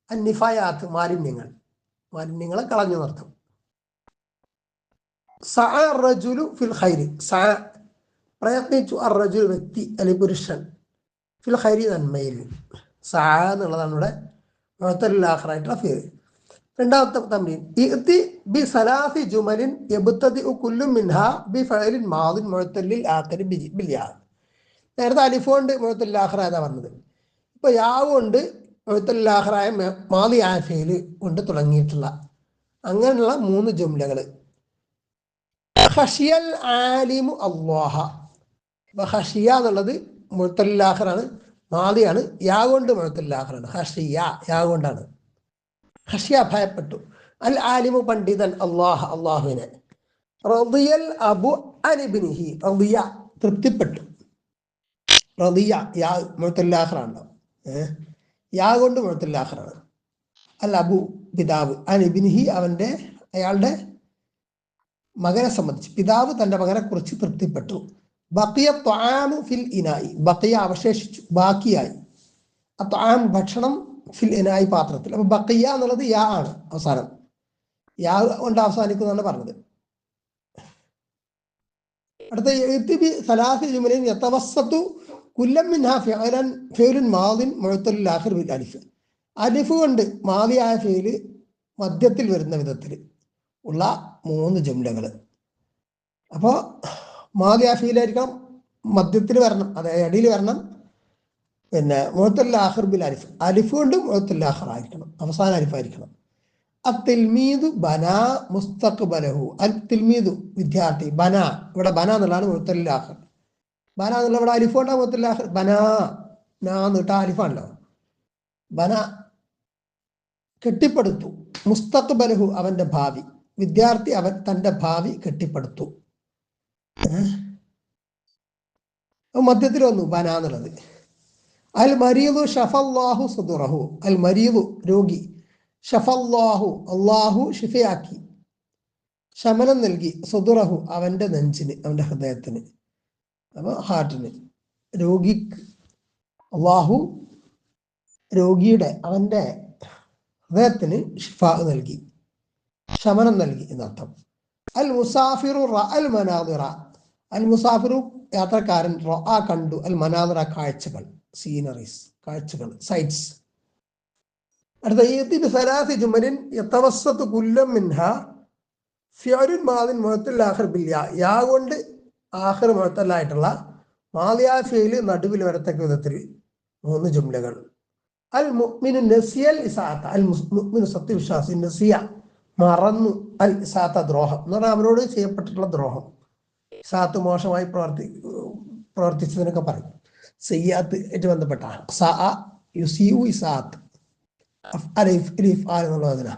അൻ നിഫായാത്ത് മാലിന്യങ്ങളെ കളഞ്ഞു എന്നർത്ഥം. സഅ റജുലു ഫിൽ ഖൈരി സഅ പ്രയത്നിച്ചു. അർ റജുൽ വ്യക്തി അല്ലെങ്കിൽ പുരുഷൻ ഫിൽ ഖൈരി നന്മയിൽ. സഅ എന്നുള്ളതാണ് ഇവിടെ മുഅത്തല്ലിൽ ആഖിറായിട്ടുള്ള ഫീൽ. രണ്ടാമത്തെ തംരീൻ ഇഅ്തി ബി സലാസി ജുമലിൻ യബ്തദിഉ കുല്ലു മിൻഹാ ബി ഫഅലിൻ മാദിൻ മുഅത്തല്ലിൽ ആഖിരി ബിൽ യാ. നേരത്തെ അലിഫ് കൊണ്ട് മുഅത്തല്ലിൽ ആഖിറായതാ പറഞ്ഞത്. ഇപ്പോൾ യാവ് കൊണ്ട് മുഅത്തല്ലിൽ ആഖിറായ മാദി ആ ഫീൽ കൊണ്ട് തുടങ്ങിയിട്ടുള്ള അങ്ങനെയുള്ള 3 ജുംലകൾ. ഖശിയൽ ആലിമു അല്ലാഹ. ഖശിയ എന്നുള്ളത് മുഅത്തല്ലിൽ ആഖിറാണ്, മാദിയാണ്. യാ കൊണ്ട് മുഅത്തല്ലിൽ ആഖിറാണ്. ഖശിയ യാ കൊണ്ടാണ്. ഖശിയ ഭയപ്പെട്ടു. അൽ ആലിമു പണ്ഡിതൻ അല്ലാഹുവിനെ. റളിയൽ അബു അൻ ഇബ്നിഹി റളിയ തൃപ്തിപ്പെട്ടു. റളിയ യാ മുഅത്തല്ലിൽ ആഖിറാണ്. യാ കൊണ്ട് മുഅത്തല്ലിൽ ആഖിറാണ്. അൽ അബു പിതാവ് അൻ ഇബ്നിഹി അയാളുടെ മകനെ സംബന്ധിച്ച് പിതാവ് തൻ്റെ മകനെ കുറിച്ച് തൃപ്തിപ്പെട്ടു. ബഖിയ ത്വആമു ഫിൽ ഇനായി ബഖിയ അവശേഷിച്ചു, ബാക്കിയായി. ത്വആം ഭക്ഷണം ഫിൽ ഇനായി പാത്രത്തിൽ. അപ്പൊ ബഖിയ എന്നുള്ളത് യാ ആണ് അവസാനം. യാ കൊണ്ട് അവസാനിക്കുന്നതാണ് പറഞ്ഞത്. അടുത്ത ഇഅ്തി സലാസി ജുമലിൻ യതവസ്സതു കുല്ലം മിൻഹാ ഫിഅലുൻ മാദിൻ മുഅത്തല്ലിൽ ആഖിർ ബിൽ അലിഫ്. അലിഫ് കൊണ്ട് മാദിയായ ഫീല് മധ്യത്തിൽ വരുന്ന വിധത്തിൽ ഉള്ള 3 ജുംലകൾ. അപ്പോൾ മാദിയായ ഫീലായിരിക്കണം, മധ്യത്തിൽ വരണം, അതായത് അടിയിൽ വരണം. പിന്നെ മുഅത്തല്ലിൽ ആഖിർ ബിൽ അലിഫ് അലിഫ് കൊണ്ട് മുഅത്തല്ലിൽ ആഖിർ ആയിരിക്കണം, അവസാന അലിഫായിരിക്കണം. അത്തിൽമീദു ബന മുസ്തഖ്ബലഹു. അൽ തിൽമീദു വിദ്യാർത്ഥി, ബന ഇവിടെ ബന എന്നുള്ളതാണ് മുഅത്തല്ലിൽ ആഖിർ. ബന എന്നുള്ള ഇവിടെ അലിഫോണ്ടാ മുഅത്തല്ലിൽ ആഖിർ. ബന എന്നിട്ട് അലിഫാണല്ലോ. ബന കെട്ടിപ്പടുത്തു. മുസ്തഖ്ബലഹു അവന്റെ ഭാവി, വിദ്യാർത്ഥി അവൻ തന്റെ ഭാവി കെട്ടിപ്പടുത്തു. മധ്യത്തിൽ വന്നു ബന എന്നുള്ളത്. അൽ മരീദു ഷഫല്ലാഹു സുദുറഹു. അൽ മരീദു രോഗി, ഷഫല്ലാഹു അള്ളാഹു ഷിഫയാക്കി, ശമനം നൽകി, സുദുറഹു അവന്റെ നെഞ്ചിന്, അവന്റെ ഹൃദയത്തിന്, അപ്പൊ ഹാർട്ടിന്. രോഗിക്ക് അള്ളാഹു രോഗിയുടെ അവന്റെ ഹൃദയത്തിന് ഷിഫാ നൽകി, ശമനം നൽകി എന്നർത്ഥം. അൽ മുസാഫിറു റഅൽ മനാദിറ. അൽ മുസാഫിറു യാത്രക്കാരൻ, റഅ കണ്ടു, അൽ മനാദിറ കാഴ്ചകൾ, സീനറീസ് കാഴ്ചകൾ, സൈറ്റ്സ്. അടുത്ത യതി സലാസി ജുമലിൻ യതവസ്സതു കുല്ലം മിൻഹാ ഫിഅലുൻ മാദിൻ മുഅത്തൽ ആഖിർ ബിൽ യാ. യാ കൊണ്ട് ആഖിർ മുഅത്തലായിട്ടുള്ള മാദിയ ഫിഅൽ നടുവിൽ വരത്തക്ക വിധത്തിൽ 3 ജുംലകൾ. അൽ മുഅ്മിനു നസിയൽ ഇസാത്ത. അൽ മുഅ്മിനു സത്യവിശ്വാസി നസിയ മറന്നു, അൽ ഇസാത്ത ദ്രോഹം എന്ന് പറഞ്ഞാൽ അവരോട് ചെയ്യപ്പെട്ടിട്ടുള്ള ദ്രോഹം. ഇസാത്ത് മോശമായി പ്രവർത്തിച്ചതിനൊക്കെ പറയും. സയ്യാത്ത് ആയിട്ട് ബന്ധപ്പെട്ട യുസിഉ ഇസാത്ത് എന്നുള്ളതിന.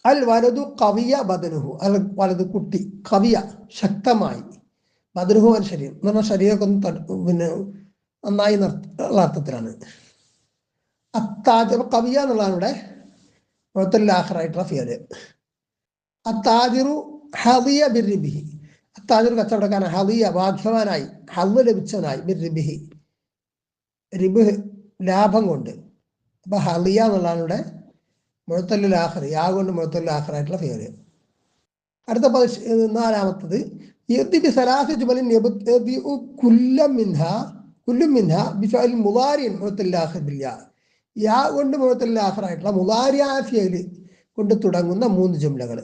അൽ വലതു കവിയ ബദനുഹു. അൽ വലതു കുട്ടി, കവിയ ശക്തമായി, ബദനുഹു അവൻ ശരീരം എന്ന് പറഞ്ഞാൽ ശരീരമൊക്കെ ഒന്ന് പിന്നെ നന്നായി ഉള്ള അർത്ഥത്തിലാണ്. അത്താജ് കവിയ എന്നുള്ളതാണ് ഇവിടെ മുഅത്തല്ലിൽ ആഖിറായിട്ടുള്ള ഫിഅല്. അത്താജിറു ഹദിയ ബിർരിബിഹി. അത്താജിറു കച്ചവടക്കാരൻ, ഹദിയ ഭാഗ്യവാനായി, ഹദ് ലഭിച്ചവനായി, ബിർരിബിഹി റിബ് ലാഭം കൊണ്ട്. അപ്പൊ ഹദിയ എന്നുള്ളതാണ് ഇവിടെ മുഅത്തല്ലിൽ ആഖിർ, യാ കൊണ്ട് മുഅത്തല്ലിൽ ആഖിറായിട്ടുള്ള ഫിഅല്. അടുത്ത 4-ാമത്തത് യതി ബിസലാസി ജുമലിൻ യബ്തദിഉ കുല്ലം മിൻഹാ ബിഫഅൽ മുദാരിഇൻ മുഅത്തല്ലിൽ ആഖിർ ബിൽ യാ. യാ കൊണ്ട് മുഅത്തല്ലിൽ ആഖിറായിട്ടുള്ള മുദാരിഅ ഫിഅൽ കൊണ്ട് തുടങ്ങുന്ന 3 ജുംലകൾ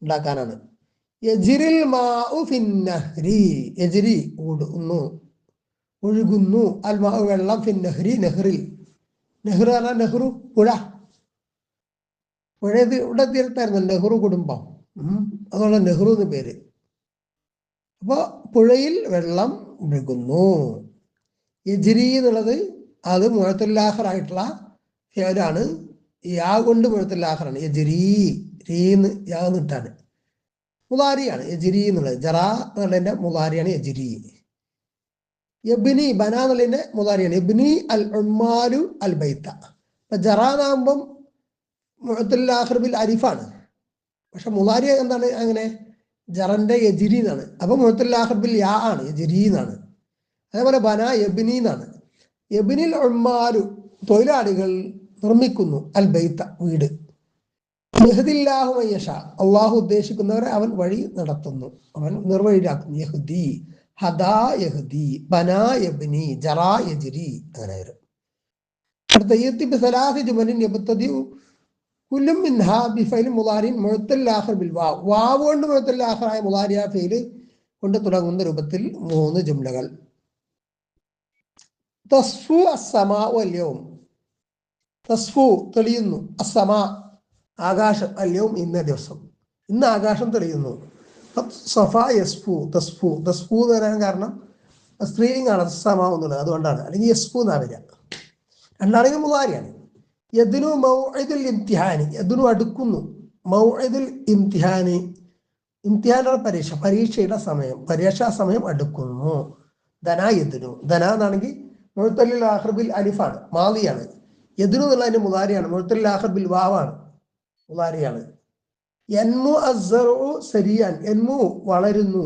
ഉണ്ടാക്കാനാണ്. യജ്രിൽ മാഉ ഫിന്നഹ്രി. യജ്രി ഓടുന്നു, ഒഴുകുന്നു, അൽ മാഉ വെള്ളം, ഫിന്നഹ്രി നെഹ്റിൽ. നെഹ്റു പറഞ്ഞാൽ നെഹ്റു പുഴ. പുഴ ഇവിടെ തീർത്തായിരുന്നു നെഹ്റു കുടുംബം, അതുകൊണ്ട് നെഹ്റു എന്ന് പേര്. അപ്പൊ പുഴയിൽ വെള്ളം ഒഴുകുന്നു. യജ്രി എന്നുള്ളത് അത് മുഅത്തല്ലിൽ ആഖിറായിട്ടുള്ള ഫിഅലാണ്. യാ കൊണ്ട് മുഅത്തല്ലിൽ ആഖിറാണ്. യജ്രി രീന്ന് യാ നിട്ടാണ് മുദാരിയാണ് യജ്രി എന്നുള്ളത്. ജറാ എന്നുള്ളതിന്റെ മുദാരിയാണ് യജ്രി. യബ്നി ബന എന്നുള്ളതിന്റെ മുദാരിയാണ് യബ്നി അൽ ഉമ്മാലു അൽ ബൈത്ത. അപ്പൊ ജറാ എന്നാകുമ്പം മുഅത്തല്ലിൽ ആഖിർ ബിൽ അലിഫാണ്, പക്ഷെ മുദാരി എന്താണ് അങ്ങനെ ജറന്റെ യജ്രി എന്നാണ്. അപ്പൊ മുഅത്തല്ലിൽ ആഖിർ ബിൽ യാ ആണ്, യജ്രി എന്നാണ്. അതേപോലെ ബന യബ്നി എന്നാണ്. യബ്നിൽ ഉമ്മാലു തൊഴിലാളികൾ നിർമ്മിക്കുന്നു, അൽ ബൈത്ത വീട്. യഹ്ദില്ലാഹു മൻ യശാ അള്ളാഹു ഉദ്ദേശിക്കുന്നവരെ അവൻ വഴി നടത്തുന്നു, അവൻ നിർവഴിയാക്കുന്നു. യഹ്ദി, ഹദാ യഹ്ദി, ബനാ യബ്നി, ജറാ യജ്രി, അങ്ങനെ വരും. അടുത്ത യതി ബിസലാസി ജുമലിൻ യബ്തദിഉ കുല്ലും മിൻഹാ ബിഫഇൽ മുദാരിഇൻ മുഅത്തല്ലിൽ ആഖിർ ബിൽ വാവ്. വാവ് കൊണ്ട് മുഅത്തല്ലിൽ ആഖിറായ മുദാരിഅ ഫിഅൽ കൊണ്ട് തുടങ്ങുന്ന രൂപത്തിൽ 3 ജുംലകൾ. തസ്ഫു അസ്സമാഉ അൽ യൗം. തസ്ഫു തെളിയുന്നു, അസ്സമാ ആകാശം, അല്യവും ഇന്ന ദിവസം, ഇന്ന് ആകാശം തെളിയുന്നു. സഫ യസ്ഫു, തസ്ഫു. തസ്ഫു എന്ന് പറയാൻ കാരണം സ്ത്രീലിംഗാണ് സമാ എന്നുള്ളത്, അതുകൊണ്ടാണ്. അല്ലെങ്കിൽ യസ്ഫു എന്നാ വരിക. രണ്ടാണെങ്കിൽ മുദാരിയാണ്. യദ്നു മൗഇദുൽ ഇംതിഹാനി. യദ്നു അടുക്കുന്നു, മൗഇദുൽ ഇംതിഹാനി ഇംതിഹാനുള്ള പരീക്ഷ, പരീക്ഷയുടെ സമയം, പരീക്ഷാ സമയം അടുക്കുന്നു. ധന യദ്നു. ധന എന്നാണെങ്കിൽ മുഅത്തല്ലിൽ ആഖിർ ബിൽ അലിഫാണ്, മാദിയാണ്. യദ്നു എന്നുള്ളതിന്റെ മുദാരിയാണ്, മുഅത്തല്ലിൽ ആഖിർ ബിൽ വാവാണ്, മുദാരിയാണ്. യൻമു അസ്സറു സരിയാൻ. യൻമു വളരുന്നു,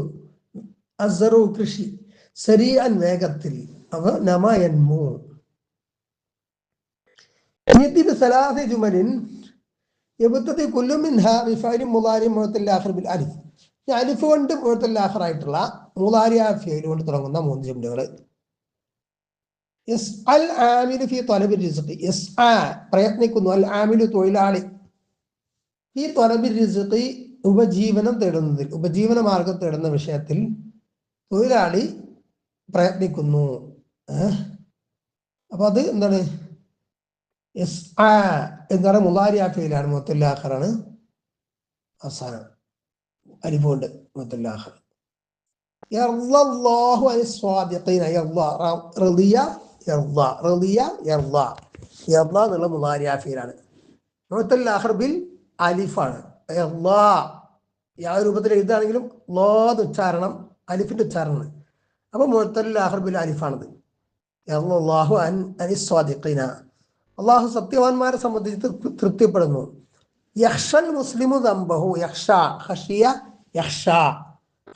അസ്സറു കൃഷി, സരിയാൻ വേഗത്തിൽ. അവ നമ യൻമു. യതി ബിസലാസി ജുമലിൻ യബ്തദി കുല്ലു മിൻഹാ ബിഫഅലി മുദാരി മുഅത്തല്ലിൽ ആഖിർ ബിൽ അലിഫ്. അലിഫ് കൊണ്ട് മുഅത്തല്ലിൽ ആഖിറായിട്ടുള്ള മുദാരിഅ ഫിഅൽ കൊണ്ട് തുടങ്ങുന്ന 3 ജുംലകൾ. യസ്അൽ ആമിലു ഫി തലബി റിസ്ഖി. യസ്ആ പ്രയത്നിക്കുന്നു, അൽ ആമിലു തൊഴിലാളി, ഈ ത്വലബി റിസ്ഖി ഉപജീവനം തേടുന്നതിൽ, ഉപജീവന മാർഗം തേടുന്ന വിഷയത്തിൽ തൊഴിലാളി പ്രയത്നിക്കുന്നു. അപ്പൊ അത് എന്താണ്? യസ്ആ എന്ന് പറയുന്ന മുളാരിഅ ഫീലാണ്, മുഅത്തൽ ആഖിറാണ് അവസാനം അലിഫ് കൊണ്ട് മുഅത്തൽ ആഖിർ. യർളല്ലാഹു അനിസ്വാദിഖീന, റളിയ റളിയ യർള എന്നുള്ള മുളാരിഅ ഫീലാണ്. മുഅത്തൽ ആഖിർ ബിൽ അലിഫാണ്. രൂപത്തിൽ എഴുതുകയാണെങ്കിലും ലോദ് ഉച്ചാരണം അലിഫിന്റെ ഉച്ചാരണമാണ്. അപ്പൊ മുഅത്തൽ ആഖിർ ബിൽ അലിഫാണത്. യർളല്ലാഹു അനിസ്വാദിഖീന, അള്ളാഹു സത്യവാന്മാരെ സംബന്ധിച്ച് തൃപ്തിപ്പെടുന്നു. യഖ്ഷൽ മുസ്ലിമു ദംബഹു,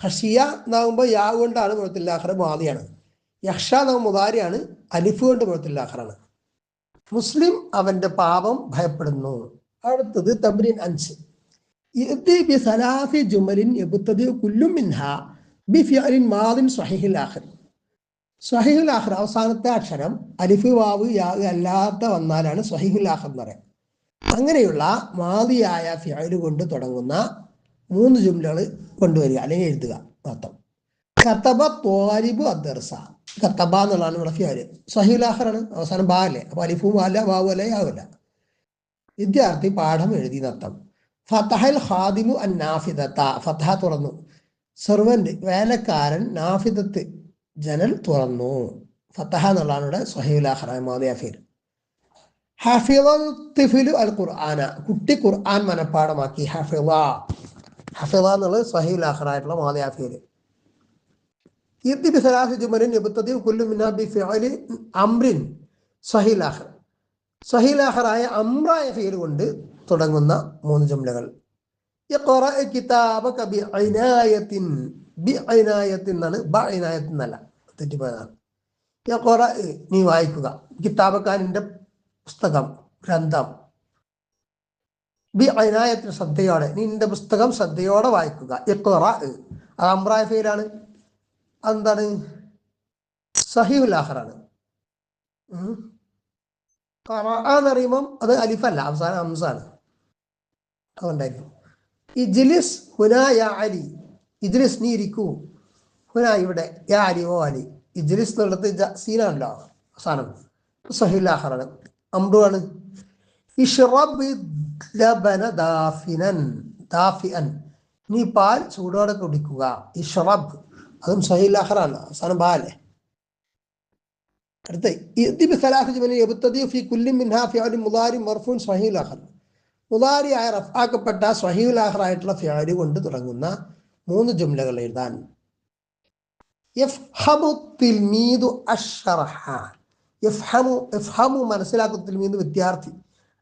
ഖശിയ എന്നാകുമ്പോൾ യാ കൊണ്ടാണ് മുഅത്തൽ ആഖിർ മാദിയാണ്. യഖ്ഷ എന്ന മുദാരിയാണ്, അലിഫ് കൊണ്ട് മുഅത്തൽ ആഖിറാണ്. മുസ്ലിം അവന്റെ പാപം ഭയപ്പെടുന്നു. അടുത്തത് തംരീൻ 5. ബിസലാസി ജുമലിൻ യബ്തദി കുല്ലു മിൻഹാ ബിഫിഅലിൻ മാദിൻ സ്വഹീഹുൽ ആഖിർ. സ്വഹീഹുൽ ആഖിർ അവസാനത്തെ അക്ഷരം അലിഫ് വാവ് യാ അല്ലാത്ത വന്നാലാണ് സ്വഹീഹുൽ ആഖിർ എന്ന് പറയാം. അങ്ങനെയുള്ള മാദിയായ ഫിഅൽ കൊണ്ട് തുടങ്ങുന്ന 3 ജുംലകൾ കൊണ്ടുവരിക അല്ലെങ്കിൽ എഴുതുക അർത്ഥം. കതബ ത്വാലിബു അദ്ദർസ, കതബ എന്നുള്ളതാണ് ഇവിടെ ഫിഅൽ. സ്വഹീഹുൽ ആഖിറാണ്, അവസാനം ബാ അല്ലേ, അപ്പൊ അലിഫും അല്ല വാവു അല്ല യാവില്ല. വിദ്യാർത്ഥി പാഠം എഴുതി നർത്ഥം. ഫതഹൽ ഖാദിമു അൻ നാഫിദത, ഫതഹ തുറന്നു. സെർവന്റ് വേലക്കാരൻ, നാഫിദത്ത് ജനൽ തുറന്നു. ഫതഹ എന്നുള്ളതാണ് ഇവിടെ സ്വഹീഹുൽ ആഖിറായ മാദിയ ഫിഅൽ. ഹഫിളൽ തിഫ്ലു അൽ ഖുർആന, കുട്ടി ഖുർആൻ മനഃപ്പാഠമാക്കി. ഹഫിള എന്നുള്ളത് സ്വഹീഹുൽ ആഖിറായിട്ടുള്ള മാദിയ ഫിഅൽ. ബിസലാസി ജുമലിൻ യബ്തദി കുല്ലു മിൻഹാ ബിഫിഅലി അംറിൻ സ്വഹീഹുൽ ആഖിർ. സ്വഹീഹുൽ ആഖിറായ അംറായ ഫിഅൽ കൊണ്ട് തുടങ്ങുന്ന 3 ജുംലകൾ. ഇഖ്റ കിതാബക ബിഇനായത്തിൻ, ബിഇനായത്തിൻ എന്നാണ്, ബഇനായത്തിൻ എന്നല്ല, തെറ്റിപ്പോയതാണ്. ഇഖ്റ നീ വായിക്കുക, കിതാബക നിന്റെ പുസ്തകം, ഗ്രന്ഥം, ബിഇനായത്തിൻ ശ്രദ്ധയോടെ, നിന്റെ പുസ്തകം ശ്രദ്ധയോടെ വായിക്കുക. ഇഖ്റ അത് അംറായ ഫിഅലാണ്. അതെന്താണ്? സ്വഹീഹുൽ ആഖിറാണ്. എന്ന് പറയുമ്പം അത് അലിഫല്ല, അവസാനം ഹംസാണ്, അതുകൊണ്ടായിരിക്കും. ഇജ്ലിസ് ഹുനാ യാ അലി, ഇജ്ലിസ് നീ ഇരിക്കൂ, ഹുനാ ഇവിടെ, യാ അലി ഓ അലി. ഇജ്ലിസ് എന്നുള്ളത് സീനാണല്ലോ അവസാനം, സ്വഹീഹുൽ ആഖിറാണ്, അംറുമാണ്. ഇഷ്റബ് ലബന ദാഫിഅൻ, നീ പാൽ ചൂടോടെ കുടിക്കുക. ഇഷ്റബ് അതും സ്വഹീഹുൽ ആഖിറാണ്, അവസാനം ബാ അല്ലേ. മുദാരിയായ റഫ്ആക്കപ്പെട്ട സ്വഹീഹുൽ ആഖിർ ആയിട്ടുള്ള ഫിഅൽ കൊണ്ട് തുടങ്ങുന്ന 3 ജുംലകൾ എഴുതാൻ. യഫ്ഹമു തിൽമീദു അശ്ശറഹ, യഫ്ഹമു മനസ്സിലാക്കും, തിൽമീദ് വിദ്യാർത്ഥി,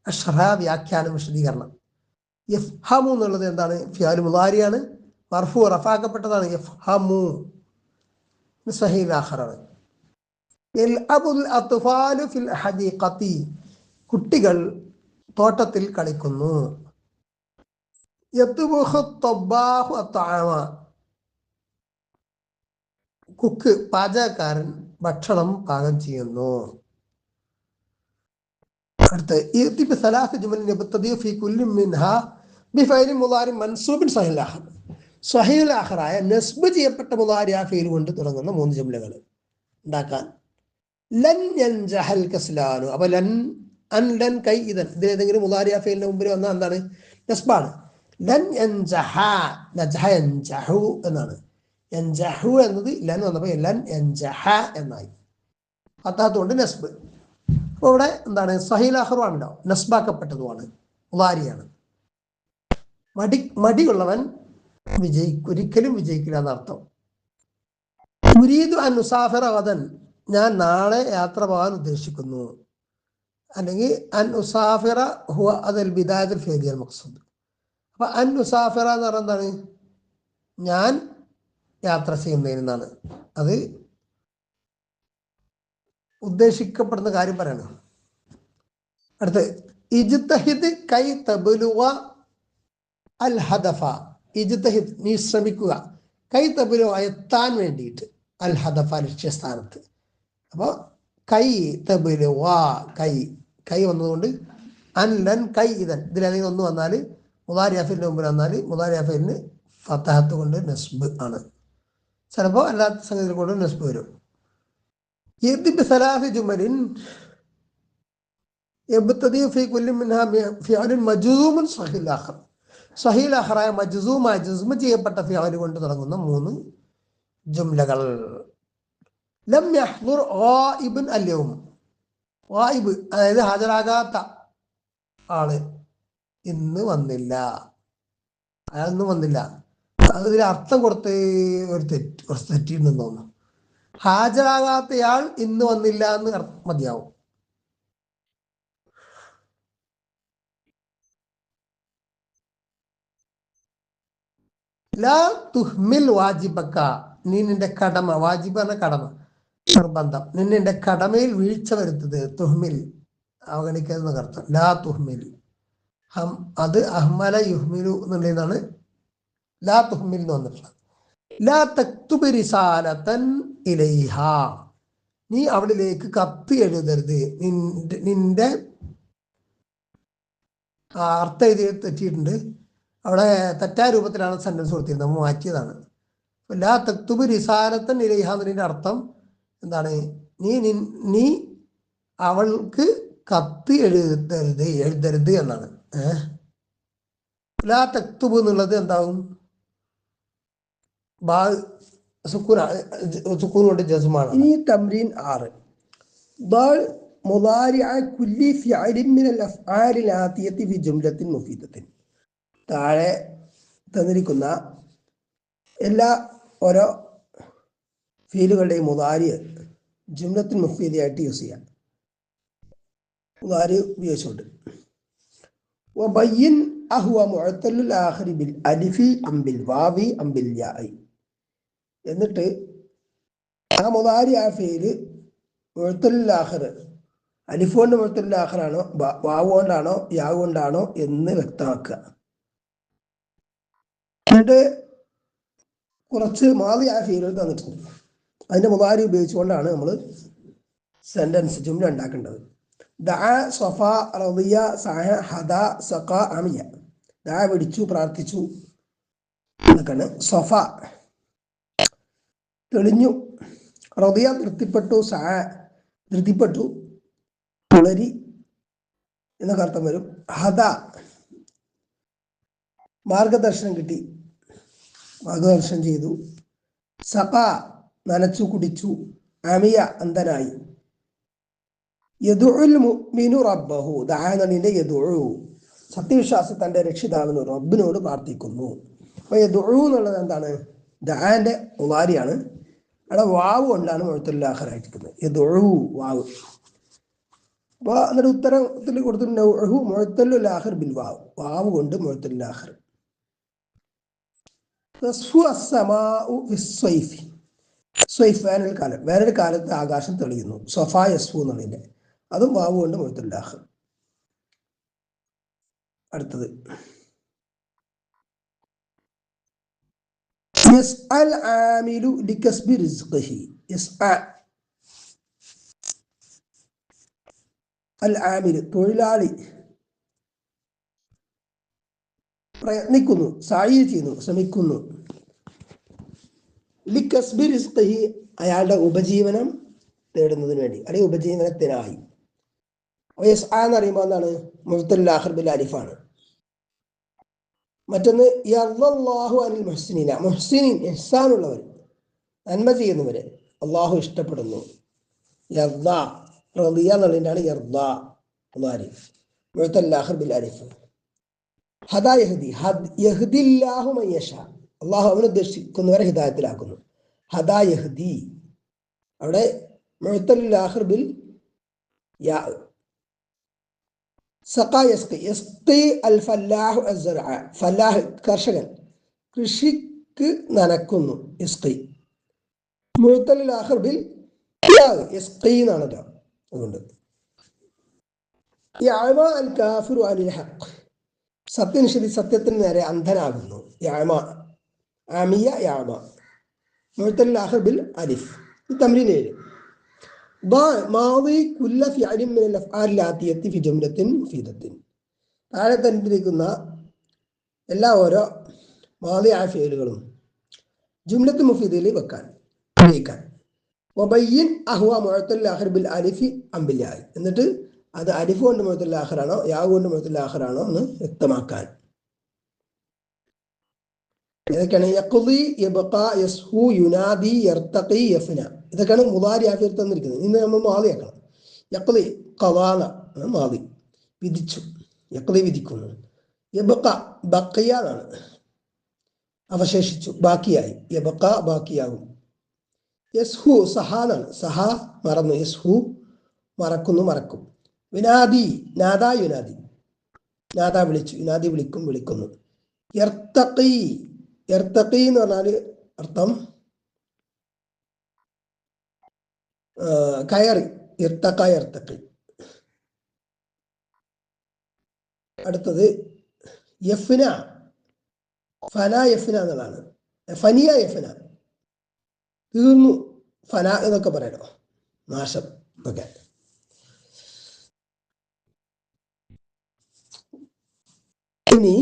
അശ്ശറഹ വ്യാഖ്യാനം, വിശദീകരണം. യഫ്ഹമു എന്നുള്ളത് എന്താണ്? ഫിഅൽ മുദാരിയാണ്, മർഫൂ റഫ്ആക്കപ്പെട്ടതാണ്. യഫ്ഹമു സ്വഹീഹുൽ ആഖിറാണ്. കുട്ടികൾ തോട്ടത്തിൽ കളിക്കുന്നു. കുക്ക് പാചകക്കാരൻ ഭക്ഷണം പാകം ചെയ്യുന്നു. അടുത്ത് സ്വഹീഹുൽ ആഖിറായ നസ്ബ് ചെയ്യപ്പെട്ട മുദാരിഅ ഫീൽ കൊണ്ട് തുടങ്ങുന്ന 3 ജുംലകൾ ഉണ്ടാക്കാൻ. ലൻ യൻജഹൽ കസ്ലാനു, അപ്പൊ ലൻ അൻ ലൻ കൈ ഇദൻ, ഇതിലേതെങ്കിലും മുദാരിഅ ഫീലിന്റെ മുമ്പിൽ വന്നാൽ എന്താണ്? നസ്ബാണ്. ലൻ യൻജഹ, നജഹ യൻജഹു എന്നാണ്. യൻജഹു എന്നത് ലൻ വന്നപ്പോൾ ലൻ യൻജഹ എന്നായി, അതുകൊണ്ട് നസ്ബ്. അപ്പോൾ ഇവിടെ എന്താണ്? സ്വഹീഹുൽ ആഖിർ ആണല്ലോ, നസ്ബാക്കപ്പെട്ടതുമാണ്, മുദാരിയാണ്. മടിയുള്ളവൻ ഒരിക്കലും വിജയിക്കില്ല എന്നർത്ഥം. ഉരീദു അൻ ഉസാഫിറ ഗദൻ, ഞാൻ നാളെ യാത്ര പോകാൻ ഉദ്ദേശിക്കുന്നു. അല്ലെങ്കിൽ അൻ ഉസാഫിറ ഹുവ അദൽ ബിദായത്തുൽ ഫിഅലിയൽ മഖ്സൂദ്. അപ്പൊ അൻ ഉസാഫിറ എന്ന് പറഞ്ഞാൽ എന്താണ്? ഞാൻ യാത്ര ചെയ്യുന്നതിനാണ്, അത് ഉദ്ദേശിക്കപ്പെടുന്ന കാര്യം പറയണം. അടുത്ത് ഇജ്തഹിദ് കൈ തബ്ലുഗ അൽ ഹദഫ, ഇജ്തഹിദ് നീ ശ്രമിക്കുക, കൈ തബ്ലുഗ എത്താൻ വേണ്ടിയിട്ട്, അൽ ഹദഫ ലക്ഷ്യസ്ഥാനത്ത്. അപ്പോൾ കൈ തബ്ലുഗ, കൈ വന്നതുകൊണ്ട് അൻ ലൻ കൈ ഇദൻ, ഇതിലേതെങ്കിലും ഒന്ന് വന്നാൽ മുദാരിഅ ഫീലിന്റെ മുമ്പിൽ വന്നാൽ മുദാരിഅ ഫീലിന് ഫതഹത്ത് കൊണ്ട് നസ്ബ് ആണ്. ചിലപ്പോൾ അല്ലാത്ത സംഗതികൾ കൊണ്ട് നസ്ബ് വരും. സലാസി ജുമലിൻ യബ്തദി ഫീ കുല്ലി മിൻഹാ ഫിഅലുൻ മജ്സൂമുൻ സഹീൽ ആഖർ. സഹീൽ ആഖറായ മജ്സൂമായ ജസ്മ ചെയ്യപ്പെട്ട ഫിഅൽ കൊണ്ട് തുടങ്ങുന്ന 3 ജുംലകൾ. ലം യഹ്ദുർ ഗായിബുൻ അൽയൗം. ഗായിബ് അതായത് ഹാജരാകാത്ത ആള് ഇന്ന് വന്നില്ല, അയാളൊന്നും വന്നില്ല. അതിൽ അർത്ഥം കൊടുത്ത് കുറച്ച് തെറ്റിയിട്ടുണ്ടെന്ന് തോന്നുന്നു. ഹാജരാകാത്തയാൾ ഇന്ന് വന്നില്ല എന്ന് മതിയാവും. ലാ തുഹ്മിൽ വാജിബക്ക, നീ നിന്റെ കടമ, വാജിബ് എന്ന കടമ, നിർബന്ധം, നിന്റെ കടമയിൽ വീഴ്ച വരുത്തത്. തുഹ്മിൽ അവഗണിക്കുന്ന അർത്ഥം. ലാ തുഹ്മിൽ അത് അഹ്മല യുഹ്മിലു എന്നുള്ളതാണ് ലാ തുഹ്മിൽ എന്ന് വന്നിട്ടുള്ളത്. ലാ തക്തുബ് റിസാലതൻ ഇലൈഹ, നീ അവിടേക്ക് കത്ത് എഴുതരുത്. നിന്റെ അർത്ഥം എഴുതി തെറ്റിയിട്ടുണ്ട്. അവിടെ തെറ്റായ രൂപത്തിലാണ് സെന്റൻസ് കൊടുത്തിരുന്നത്, നമ്മൾ മാറ്റിയതാണ്. ലാ തക്തുബ് റിസാലത്തൻ ഇലൈഹ എന്നതിൻ്റെ അർത്ഥം എന്താണ്? നീ അവൾക്ക് കത്ത് എഴുതരുത് എന്നാണ്. ലാ തക്തുബ് എന്നുള്ളത് എന്താവും? സുക്കൂൻ കൊണ്ട് ജസ്മാണ്. ഈ തംരീൻ 6 മുദാരിഅ കുല്ലി ഫിഅലിൻ മിനൽ അഫ്ആലിൽ ആതിയത്തി ഫി ജുംലത്തിൻ മുഫീദത്തിൻ. താഴെ തന്നിരിക്കുന്ന എല്ലാ ഓരോ ഫീലുകളുടെയും മുദാരി ജുംലത്തിൻ മുഫീദയായിട്ട് യൂസ് ചെയ്യാം. മുദാരി ഉപയോഗിച്ചുകൊണ്ട് വബയ്യിൻ അഹ്വ മുഅത്തലുൽ ആഖിരി ബിൽ അലിഫി അം ബിൽ വാവി അം ബിൽ യാഇ. എന്നിട്ട് ആ മുദാരി ആ ഫീല് മുഅത്തലുൽ ആഖിർ അലിഫ് കൊണ്ട് മുഅത്തലുൽ ആഖിറാണോ വാവ് കൊണ്ടാണോ യാ കൊണ്ടാണോ എന്ന് വ്യക്തമാക്കുക. എന്നിട്ട് കുറച്ച് മാദി ആ ഫീലുകൾ തന്നിട്ടുണ്ട്. അതിന്റെ മുദാരി ഉപയോഗിച്ചുകൊണ്ടാണ് നമ്മൾ സെന്റൻസ് ജുംല ഉണ്ടാക്കേണ്ടത്. ദഅ സഫ റളിയ സഅ ഹദ സഖ അമിയ. ദഅ വിളിച്ചു, പ്രാർത്ഥിച്ചു എന്നൊക്കെയാണ്. സഫ തെളിഞ്ഞു, റളിയ തൃപ്തിപ്പെട്ടു, സഅ ധൃതിപ്പെട്ടു, പുളരി എന്നൊക്കെ അർത്ഥം വരും. ഹദ മാർഗദർശനം കിട്ടി, മാർഗദർശനം ചെയ്തു. സഖ നനച്ചു, കുടിച്ചു. അമിയ അന്ധനായി. യദുഉൽ മുഅ്മിനു റബ്ബഹു, ദഅ എന്നതിന്റെ യദുഉ സത്യവിശ്വാസി തന്റെ രക്ഷിതാവിന് റബ്ബിനോട് പ്രാർത്ഥിക്കുന്നു. അപ്പൊ യദുഉ എന്നുള്ളത് എന്താണ്? ദഅന്റെ മുദാരിയാണ്. അവിടെ വാവ് കൊണ്ടാണ് മുഅത്തലുൽ ആഖിറായിരിക്കുന്നത്. യദുഉ വാവ്. അപ്പൊ എന്നിട്ട് ഉത്തരത്തിൽ കൊടുത്തിട്ടുണ്ട് മുഅത്തലുൽ ആഖിർ ബിൽ വാവ്, വാവ് കൊണ്ട് മുഅത്തലുൽ ആഖിർ. വേനൽക്കാലം, വേനൽക്കാലത്ത് ആകാശം തെളിയുന്നു. സഫാ യസ്ഫു എന്നുള്ളതിന്റെ അതും വാവ് കൊണ്ട് മുഅത്തലുൽ ആഖിർ. അടുത്തത് യസ്അൽ ആമിലു ലികസ്ബി റിസ്ഖിഹി. അൽ ആമിൽ തൊഴിലാളി പ്രയത്നിക്കുന്നു, സായി ചെയ്യുന്നു, ശ്രമിക്കുന്നു. ലികസ്ബി റിസ്ഖിഹി അയാളുടെ ഉപജീവനം തേടുന്നതിന് വേണ്ടി, അല്ലെങ്കിൽ ഉപജീവനത്തിനായി. യസ്ആ എന്ന് പറയുമ്പോൾ എന്താണ്? മുഅത്തലുൽ ആഖിർ ബിൽ അലിഫാണ്. മറ്റൊന്ന് യർളല്ലാഹു അനിൽ മുഹ്സിനീന, മുഹ്സിനീൻ ഇഹ്സാനുള്ളവർ, നന്മ ചെയ്യുന്നവരെ അള്ളാഹു ഇഷ്ടപ്പെടുന്നു. യർള റളിയ എന്നുള്ളതിനാണ് യർള മുദാരി, മുഅത്തലുൽ ആഖിർ ബിൽ അലിഫ്. ഹദാ യഹ്ദി, യഹ്ദില്ലാഹു മൻ യശാ, അള്ളാഹു അവൻ ഉദ്ദേശിക്കുന്നവരെ ഹിദായത്തിലാക്കുന്നു. ഹദാ യഹ്ദി അവിടെ മുഅത്തലുൽ ആഖിർ ബിൽ യാ. സഖാ യസ്ഖി, യസ്ഖി അൽ ഫല്ലാഹു അസ്സറഅ, ഫല്ലാഹ് കർഷകൻ, കൃഷിക്ക് നനക്കുന്നു. യസ്ഖി മുഅത്തലുൽ ആഖിർ ബിൽ യാ, യസ്ഖി എന്നാണല്ലോ. അതുകൊണ്ട് യഅമ അൽ കാഫിറു അനിൽ ഹഖ്, സത്യനിഷേധി സത്യത്തിന് നേരെ അന്ധനാകുന്നു. യഅമ ആമിയ യഅമ മുഅത്തലുൽ ആഖിർ ബിൽ അലിഫ്. തംരീൻ 7 മാദി കുല്ല ഫിഅലിൻ മിനൽ അഫ്ആലിൽ ആതിയത്തി ഫി ജുംലത്തിൻ മുഫീദത്തിൻ. താഴെ തന്നിരിക്കുന്ന എല്ലാ ഓരോ മാദി ആ ഫിഅലുകളും ജുംലത്ത് മുഫീദയിൽ വെക്കാൻ ഉപയോഗിക്കാൻ. വബയ്യിൻ അഹ്വ മുഅത്തലുൽ ആഖിർ ബിൽ അലിഫി അം ബിൽ യാ, എന്നിട്ട് അത് അലിഫ് കൊണ്ട് മുഅത്തൽ ആഖിറാണോ യാ കൊണ്ട് മുഅത്തൽ ആഖിറാണോ എന്ന് വ്യക്തമാക്കാൻ. ഇതൊക്കെയാണ് യഖ്ളി, യബ്ഖാ, യസ്ഹു, യുനാദി, യർത്തഖി, യഫ്ന. ഇതൊക്കെയാണ് മുദാരി ആഫിയർ തന്നിരിക്കുന്നത്. ഇന്ന് നമ്മൾ മാദി ആക്കണം. യഖ്ളി ഖളാന മാദി, വിധിച്ചു. യഖ്ളി വിധിക്കുന്നു. യബ്ഖാ ബഖിയ എന്നാണ്, അവശേഷിച്ചു, ബാക്കിയായി. യബ്ഖാ ബാക്കിയാകും. യസ്ഹു സഹാനാണ്, സഹ മറന്നു. യസ്ഹു മറക്കുന്നു, മറക്കും. യുനാദി നാദാ യുനാദി, നാദാ വിളിച്ചു, യുനാദി വിളിക്കും, വിളിക്കുന്നു. യർത്തഖി, യർത്തഖി എന്ന് പറഞ്ഞാൽ അർത്ഥം കയറി. ഇർത്തഖ യർത്തഖി. അടുത്തത് യഫ്ന, ഫന യഫ്ന എന്നുള്ളതാണ്. ഫനിയ യഫ്ന, തീർന്നു. ഫന എന്നൊക്കെ പറയണോ, നാശം ഒക്കെ. ഇനി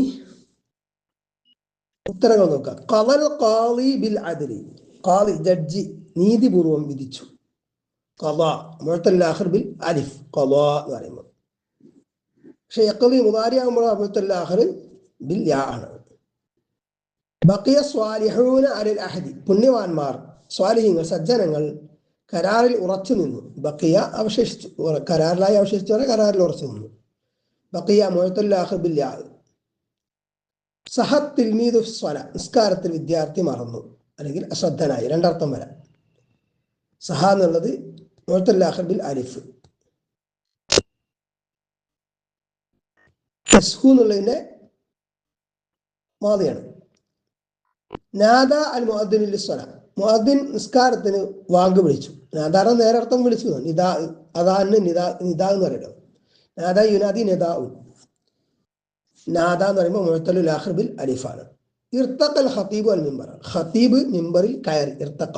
ഉത്തരങ്ങൾ നോക്കാം. ഖളൽ ഖാളി ബിൽ അദ്ലി, ഖാളി ജഡ്ജി നീതിപൂർവം വിധിച്ചു. ഖളാ മുഅത്തൽ ആഖിർ ബിൽ അലിഫ്, ഖളാ എന്ന് പറയുമ്പോൾ. പക്ഷെ യഖ്ളി മുദാരി ആകുമ്പോൾ മുഅത്തൽ ആഖിർ ബിൽ യാ ആണ്. ബഖിയ സ്വാലിഹൂന അലൽ അഹദി, പുണ്യവാന്മാർ, സ്വാലിഹീങ്ങൾ, സജ്ജനങ്ങൾ കരാറിൽ ഉറച്ചു നിന്നു. ബഖിയ അവശേഷിച്ചു, കരാറിലായി അവശേഷിച്ചവരെ കരാറിൽ ഉറച്ചു നിന്നു. ബഖിയ മുഅത്തൽ ആഖിർ ബിൽ യാ. സഹത് തിൽമീദു സ്വല, നിസ്കാരത്തിൽ വിദ്യാർത്ഥി മറന്നു അല്ലെങ്കിൽ അശ്രദ്ധനായി, രണ്ടർത്ഥം വരാം. സഹ എന്നുള്ളത് മുഅത്തൽ ആഖിർ ബിൽ അലിഫ്. യസ്ഹു എന്നുള്ളതിന്റെ മാദിയാണ്. നാദ അൽ മുഅദ്ദിനു ലിസ്സല, മുഅദ്ദിൻ നിസ്കാരത്തിന് വാങ്ക് വിളിച്ചു. നാദാറ നേരർത്ഥം വിളിച്ചു, നിദാ, അതാണ് നിദാ, നിദാ എന്ന് പറയുന്നത്. നാദ യുനാദി നിദാഉൻ. നാദ എന്ന് പറയുമ്പോൾ മുഅത്തലുൽ ആഖിർ ബിൽ അലിഫാണ്. ഇർത്തഖൽ ഖതീബു അൽ മിമ്പർ, ഖതീബ് മിമ്പറിൽ കയറി. ഇർത്തഖ,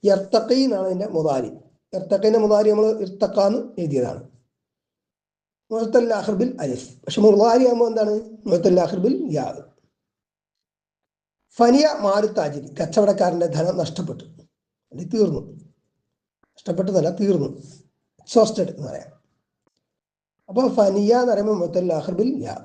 യർത്തഖി എന്നാണ് അതിന്റെ മുദാരി. ഇർത്തഖിന്റെ മുദാരി നമ്മൾ ഇർത്തഖ എന്ന് എഴുതിയതാണ്. മുഅത്തലുൽ ആഖിർ ബിൽ അലിഫ്. പക്ഷെ മുദാരി ആകുമ്പോൾ എന്താണ്, മുഅത്തലുൽ ആഖിർ ബിൽ യാ. ഫനിയ മാലു താജിരി, കച്ചവടക്കാരന്റെ ധനം നഷ്ടപ്പെട്ടു, അല്ലെങ്കിൽ തീർന്നു. നഷ്ടപ്പെട്ടതല്ല, തീർന്നു, എക്സോസ്റ്റഡ് എന്ന് പറയാം. അപ്പോൾ ഫനിയ എന്ന് പറയുമ്പോൾ മുഅത്തലുൽ ആഖിർ ബിൽ യാ.